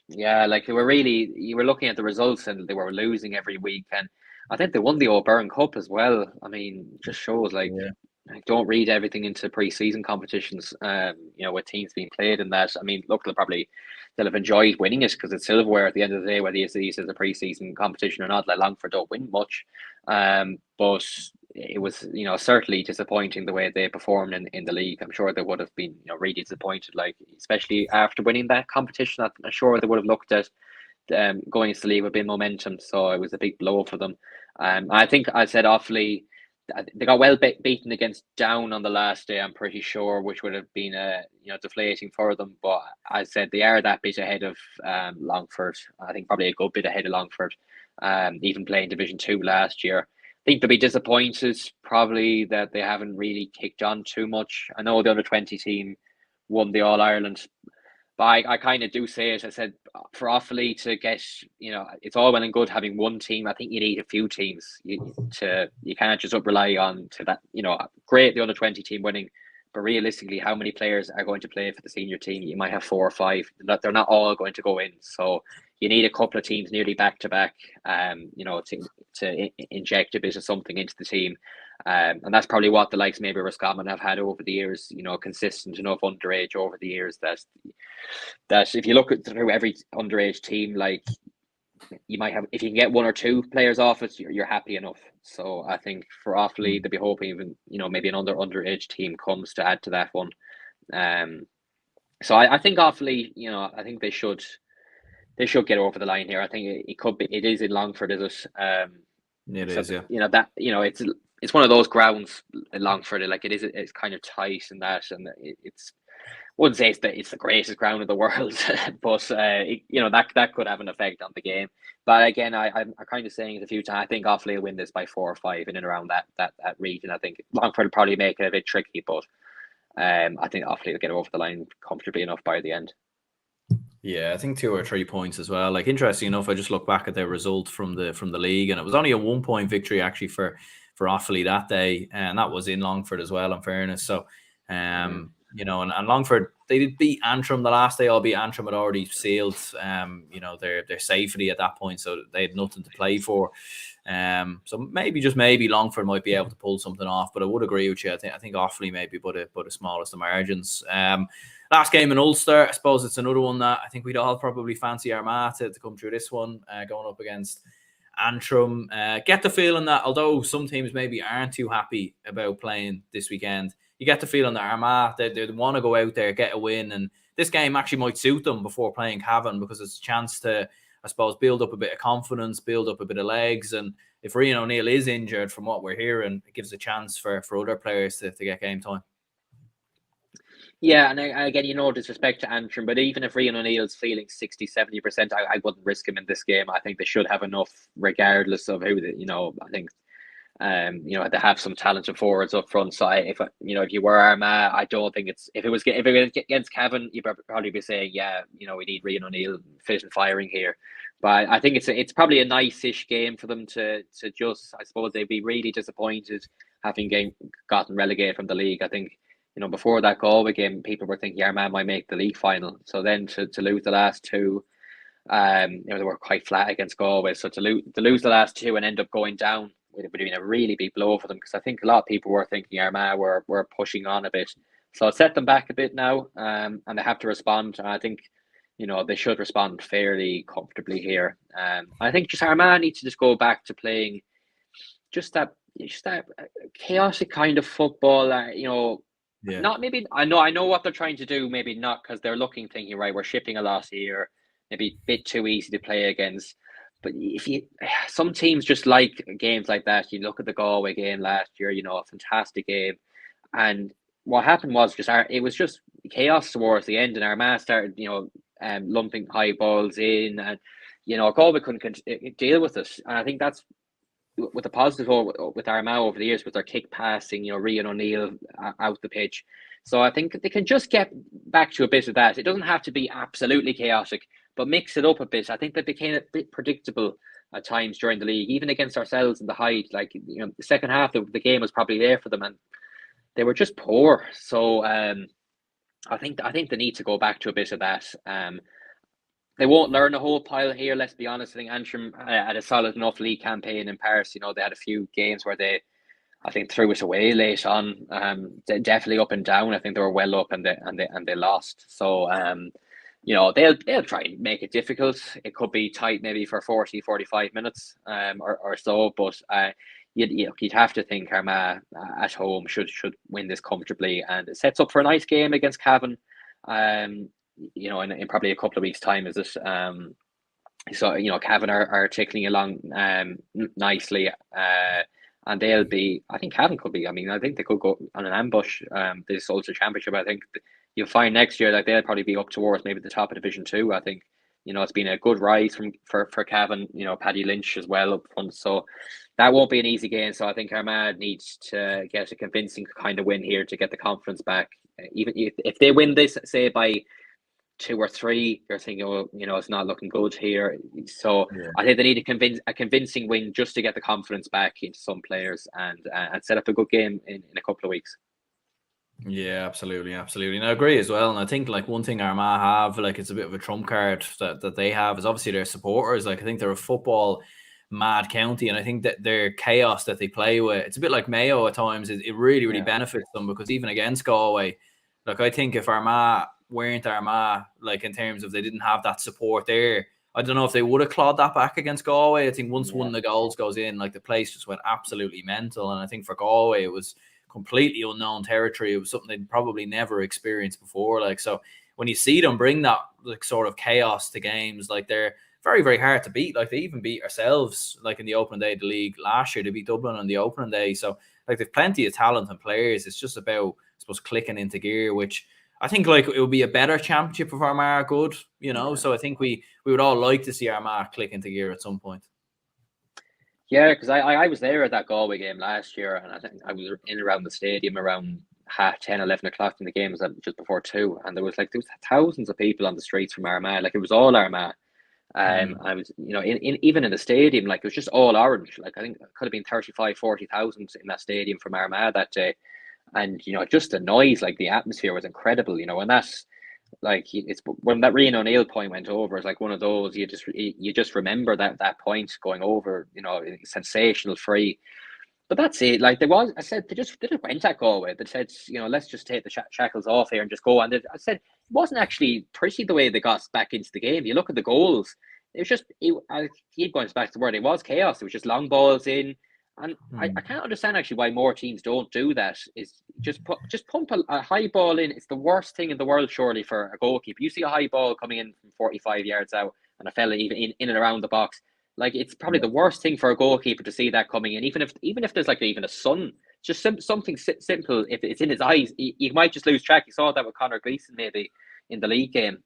yeah. Like they were really, you were looking at the results and they were losing every week, and I think they won the O'Byrne Cup as well. I mean, just shows like don't read everything into pre-season competitions. With teams being played in that. I mean, look, they'll have enjoyed winning it because it's silverware at the end of the day, whether you see it as a pre-season competition or not. Like Longford don't win much, but it was, certainly disappointing the way they performed in the league. I'm sure they would have been, really disappointed, like especially after winning that competition. I'm sure they would have looked at going into the league with a bit of momentum. So it was a big blow for them. I think I said Offaly, they got well beaten against Down on the last day, I'm pretty sure, which would have been deflating for them. But I said they are that bit ahead of Longford. I think probably a good bit ahead of Longford, even playing Division 2 last year. I think they'll be disappointed probably that they haven't really kicked on too much. I know the under-20 team won the All-Ireland, but I kind of do say it. I said for Offaly to get, it's all well and good having one team. I think you need a few teams. You can't just rely on to that. Great, the under-20 team winning, but realistically, how many players are going to play for the senior team? You might have 4 or 5. They're not all going to go in. So you need a couple of teams nearly back to back. To inject a bit of something into the team. And that's probably what the likes maybe Roscommon have had over the years, consistent enough underage over the years that if you look through every underage team, like you might have, if you can get 1 or 2 players off it, you're happy enough. So I think for Offaly, they'll be hoping even, maybe an underage team comes to add to that one. So I think Offaly, I think they should get over the line here. I think it is in Longford, is it? It is, yeah. It's one of those grounds in Longford, like it's kind of tight and that, and it's, wouldn't say it's the greatest ground in the world, but that could have an effect on the game. But again, I'm kind of saying it a few times. I think Offaly will win this by 4 or 5 in and around that region. I think Longford will probably make it a bit tricky, but I think Offaly will get over the line comfortably enough by the end. Yeah, I think 2 or 3 points as well. Like, interesting enough, I just look back at their result from the league, and it was only a 1-point victory actually for Offaly that day, and that was in Longford as well, in fairness. So, and Longford, they did beat Antrim the last day, albeit Antrim had already sealed, their safety at that point, so they had nothing to play for. So maybe Longford might be able to pull something off, but I would agree with you. I think Offaly maybe but the smallest of margins. Last game in Ulster, I suppose it's another one that I think we'd all probably fancy Armagh to come through this one, going up against Antrim. Get the feeling that although some teams maybe aren't too happy about playing this weekend, you get the feeling that Armagh, they want to go out there, get a win, and this game actually might suit them before playing Cavan, because it's a chance to, I suppose, build up a bit of confidence, build up a bit of legs, and if Rian O'Neill is injured, from what we're hearing, it gives a chance for other players to get game time. Yeah, and again, disrespect to Antrim, but even if Rian O'Neill's feeling 60-70%, I wouldn't risk him in this game. I think they should have enough, regardless of who I think, they have some talented forwards up front. So if you were Armagh, I don't think if it was against Cavan, you'd probably be saying, we need Rian O'Neill fit and firing here. But I think it's probably a nice-ish game for them to just, I suppose they'd be really disappointed having gotten relegated from the league. I think before that Galway game, people were thinking Armagh might make the league final. So then to lose the last two, they were quite flat against Galway. So to lose the last two and end up going down would have been a really big blow for them, because I think a lot of people were thinking Armagh were pushing on a bit. So it set them back a bit now, and they have to respond. And I think, they should respond fairly comfortably here. I think just Armagh needs to just go back to playing just that chaotic kind of football. Yeah. Not maybe I know what they're trying to do. Maybe not, because they're thinking, right, we're shipping a loss here. Maybe a bit too easy to play against. But some teams just like games like that. You look at the Galway game last year, a fantastic game, and what happened was it was just chaos towards the end, and Armagh started, lumping high balls in, and Galway couldn't deal with it. And I think that's with the positive with Armagh over the years, with their kick passing, Rian O'Neill out the pitch. So I think they can just get back to a bit of that. It doesn't have to be absolutely chaotic, but mix it up a bit. I think they became a bit predictable at times during the league, even against ourselves in the Hyde. Like, the second half of the game was probably there for them, and they were just poor. So I think they need to go back to a bit of that. They won't learn a whole pile here, let's be honest. I think Antrim had a solid enough league campaign in Paris. They had a few games where they, I think, threw it away late on. Definitely up and down. I think they were well up and they lost. So they'll try and make it difficult. It could be tight maybe for 40, 45 minutes or so, but you'd have to think Armagh at home should win this comfortably, and it sets up for a nice game against Cavan. In probably a couple of weeks' time, is it? So Cavan are tickling along nicely, and they'll be. I think Cavan could be. I mean, I think they could go on an ambush. This Ulster Championship. I think you'll find next year that they'll probably be up towards maybe the top of Division 2. I think it's been a good rise for Cavan. Paddy Lynch as well up front. So that won't be an easy game. So I think Armagh needs to get a convincing kind of win here to get the confidence back. Even if they win this, say by 2 or 3, you're thinking, it's not looking good here. So yeah. I think they need a convincing win just to get the confidence back into some players and set up a good game in a couple of weeks. Yeah, absolutely. And I agree as well. And I think one thing Armagh have, it's a bit of a trump card that they have, is obviously their supporters. I think they're a football mad county, and I think that their chaos that they play with, it's a bit like Mayo at times. It really benefits them, because even against Galway, I think if Armagh weren't Armagh, in terms of they didn't have that support there, I don't know if they would have clawed that back against Galway. I think once one of the goals goes in, the place just went absolutely mental. And I think for Galway, it was completely unknown territory. It was something they'd probably never experienced before. So when you see them bring that sort of chaos to games, they're very, very hard to beat. They even beat ourselves, in the opening day of the league last year. They beat Dublin on the opening day. So they've plenty of talent and players. It's just about, I suppose, clicking into gear, which I think it would be a better championship if Armagh good, So I think we would all like to see Armagh click into gear at some point. Yeah, because I was there at that Galway game last year, and I think I was in around the stadium around 10:30, 11 o'clock, and the game was just before 2, and there was thousands of people on the streets from Armagh. It was all Armagh. I was, even in the stadium, it was just all orange. I think it could have been 35, 40,000 in that stadium from Armagh that day. And, just the noise, the atmosphere was incredible, and that's it's when that Rian O'Neill point went over, it's one of those, you just remember that point going over, sensational free. But that's it. I said, they just went at Galway. They said, let's just take the shackles off here and just go. And I said, it wasn't actually pretty the way they got back into the game. You look at the goals, it was just, I keep going back to the word, it was chaos. It was just long balls in. And I can't understand actually why more teams don't do that. Is just pump a high ball in. It's the worst thing in the world, surely, for a goalkeeper. You see a high ball coming in from 45 yards out, and a fella even in and around the box. It's probably the worst thing for a goalkeeper to see that coming in. Even if there's even a sun, just something simple. If it's in his eyes, you might just lose track. You saw that with Conor Gleeson maybe in the league game.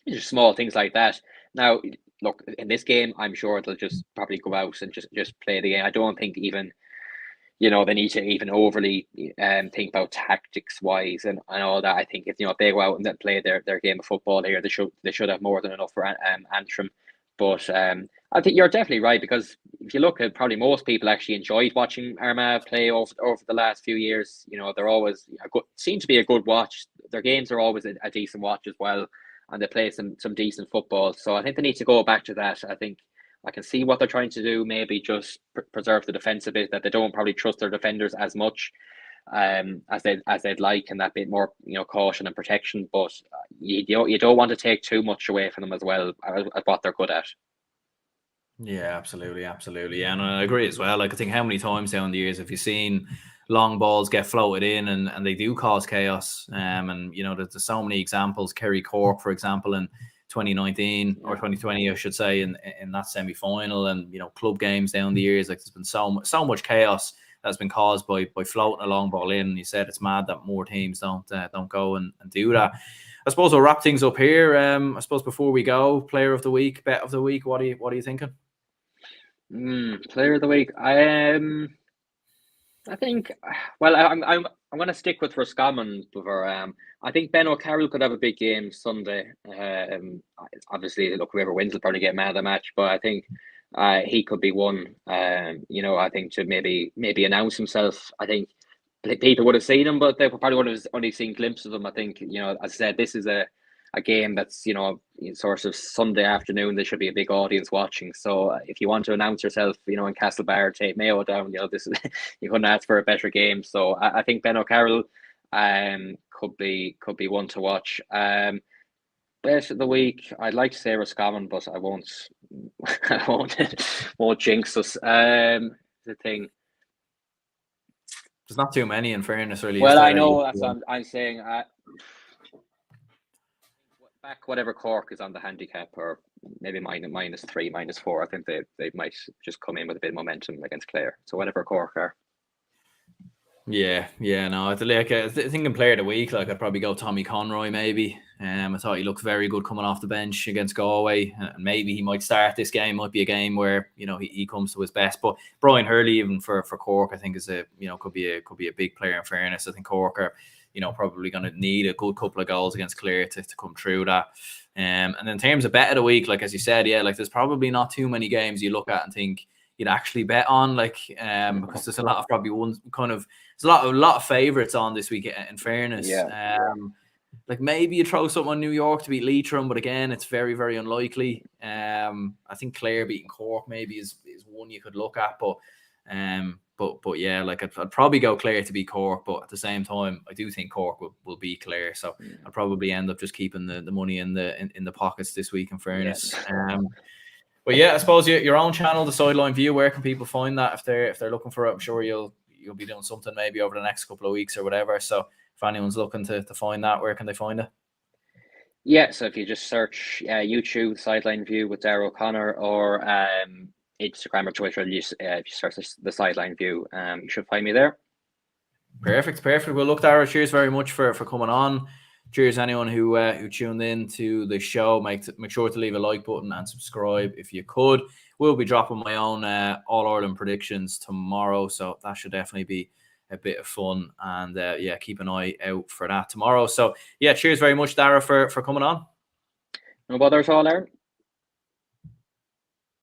Just small things like that. Now, look, in this game, I'm sure they'll just probably go out and just play the game. I don't think even, they need to even overly think about tactics wise and all that. I think if they go out and play their game of football here, they should have more than enough for Antrim. But I think you're definitely right, because if you look at, probably most people actually enjoyed watching Armagh play over the last few years. You know, they're always seem to be a good watch. Their games are always a decent watch as well, and they play some decent football. So I think they need to go back to that. I think I can see what they're trying to do. Maybe just preserve the defence a bit. That they don't probably trust their defenders as much as they'd like, and that bit more, you know, caution and protection. But you don't want to take too much away from them as well at what they're good at. Yeah, absolutely. Yeah, and I agree as well. Like, I think how many times down the years have you seen long balls get floated in and they do cause chaos? And you know, there's so many examples. Kerry Cork, for example, in 2019 or 2020, I should say, in that semi-final, and you know, club games down the years. Like, there's been so much chaos that's been caused by floating a long ball in. And you said it's mad that more teams don't go and do that. I suppose we'll wrap things up here. I suppose before we go, player of the week, bet of the week. What are you thinking? Player of the week. I think. Well, I'm going to stick with Roscommon. I think Ben O'Carroll could have a big game Sunday. Obviously, look, whoever wins will probably get man of the match, but I think he could be one. You know, I think to maybe announce himself. I think people would have seen him, but they probably would have only seen glimpses of him. I think, you know, as I said, this is a game that's, you know, sort of Sunday afternoon. There should be a big audience watching. So if you want to announce yourself, you know, in Castlebar, take Mayo down, you know, this is you couldn't ask for a better game. So I think Ben O'Carroll could be one to watch. Best of the week, I'd like to say Roscommon, but I won't won't jinx us. The thing. There's not too many, in fairness, really. Well, I know that's what I'm saying. Back whatever Cork is on the handicap, or maybe -3, -4. I think they might just come in with a bit of momentum against Clare. So whatever Cork are. Yeah, no, I think in player of the week, like, I'd probably go Tommy Conroy, maybe. I thought he looked very good coming off the bench against Galway, and maybe he might start this game. Might be a game where, you know, he comes to his best. But Brian Hurley, even for Cork, I think is could be a big player. In fairness, I think Cork are, you know, probably going to need a good couple of goals against Clare to come through that. And in terms of bet of the week, like, as you said, yeah, like, there's probably not too many games you look at and think you'd actually bet on, like, because there's a lot of probably ones kind of, there's a lot of favourites on this week, in fairness. Yeah. Like, maybe you throw something on New York to beat Leitrim, but again, it's very, very unlikely. I think Clare beating Cork maybe is one you could look at, but yeah, like, I'd probably go Clare to beat Cork, but at the same time, I do think Cork will beat Clare, so I'll probably end up just keeping the money in the pockets this week, in fairness. Yeah. But yeah, I suppose your own channel, the Sideline View, where can people find that if they're looking for it? I'm sure you'll be doing something maybe over the next couple of weeks or whatever. So if anyone's looking to find that, where can they find it? Yeah, so if you just search YouTube Sideline View with Darragh O'Connor, or Instagram or Twitter, if you search the Sideline View, you should find me there. Perfect. Well, look, Darragh, cheers very much for coming on. Cheers anyone who tuned in to the show. Make sure to leave a like button and subscribe if you could. We'll be dropping my own All-Ireland predictions tomorrow, so that should definitely be a bit of fun. And yeah, keep an eye out for that tomorrow. So yeah, cheers very much, Darragh, for coming on. No bother at all, Aaron.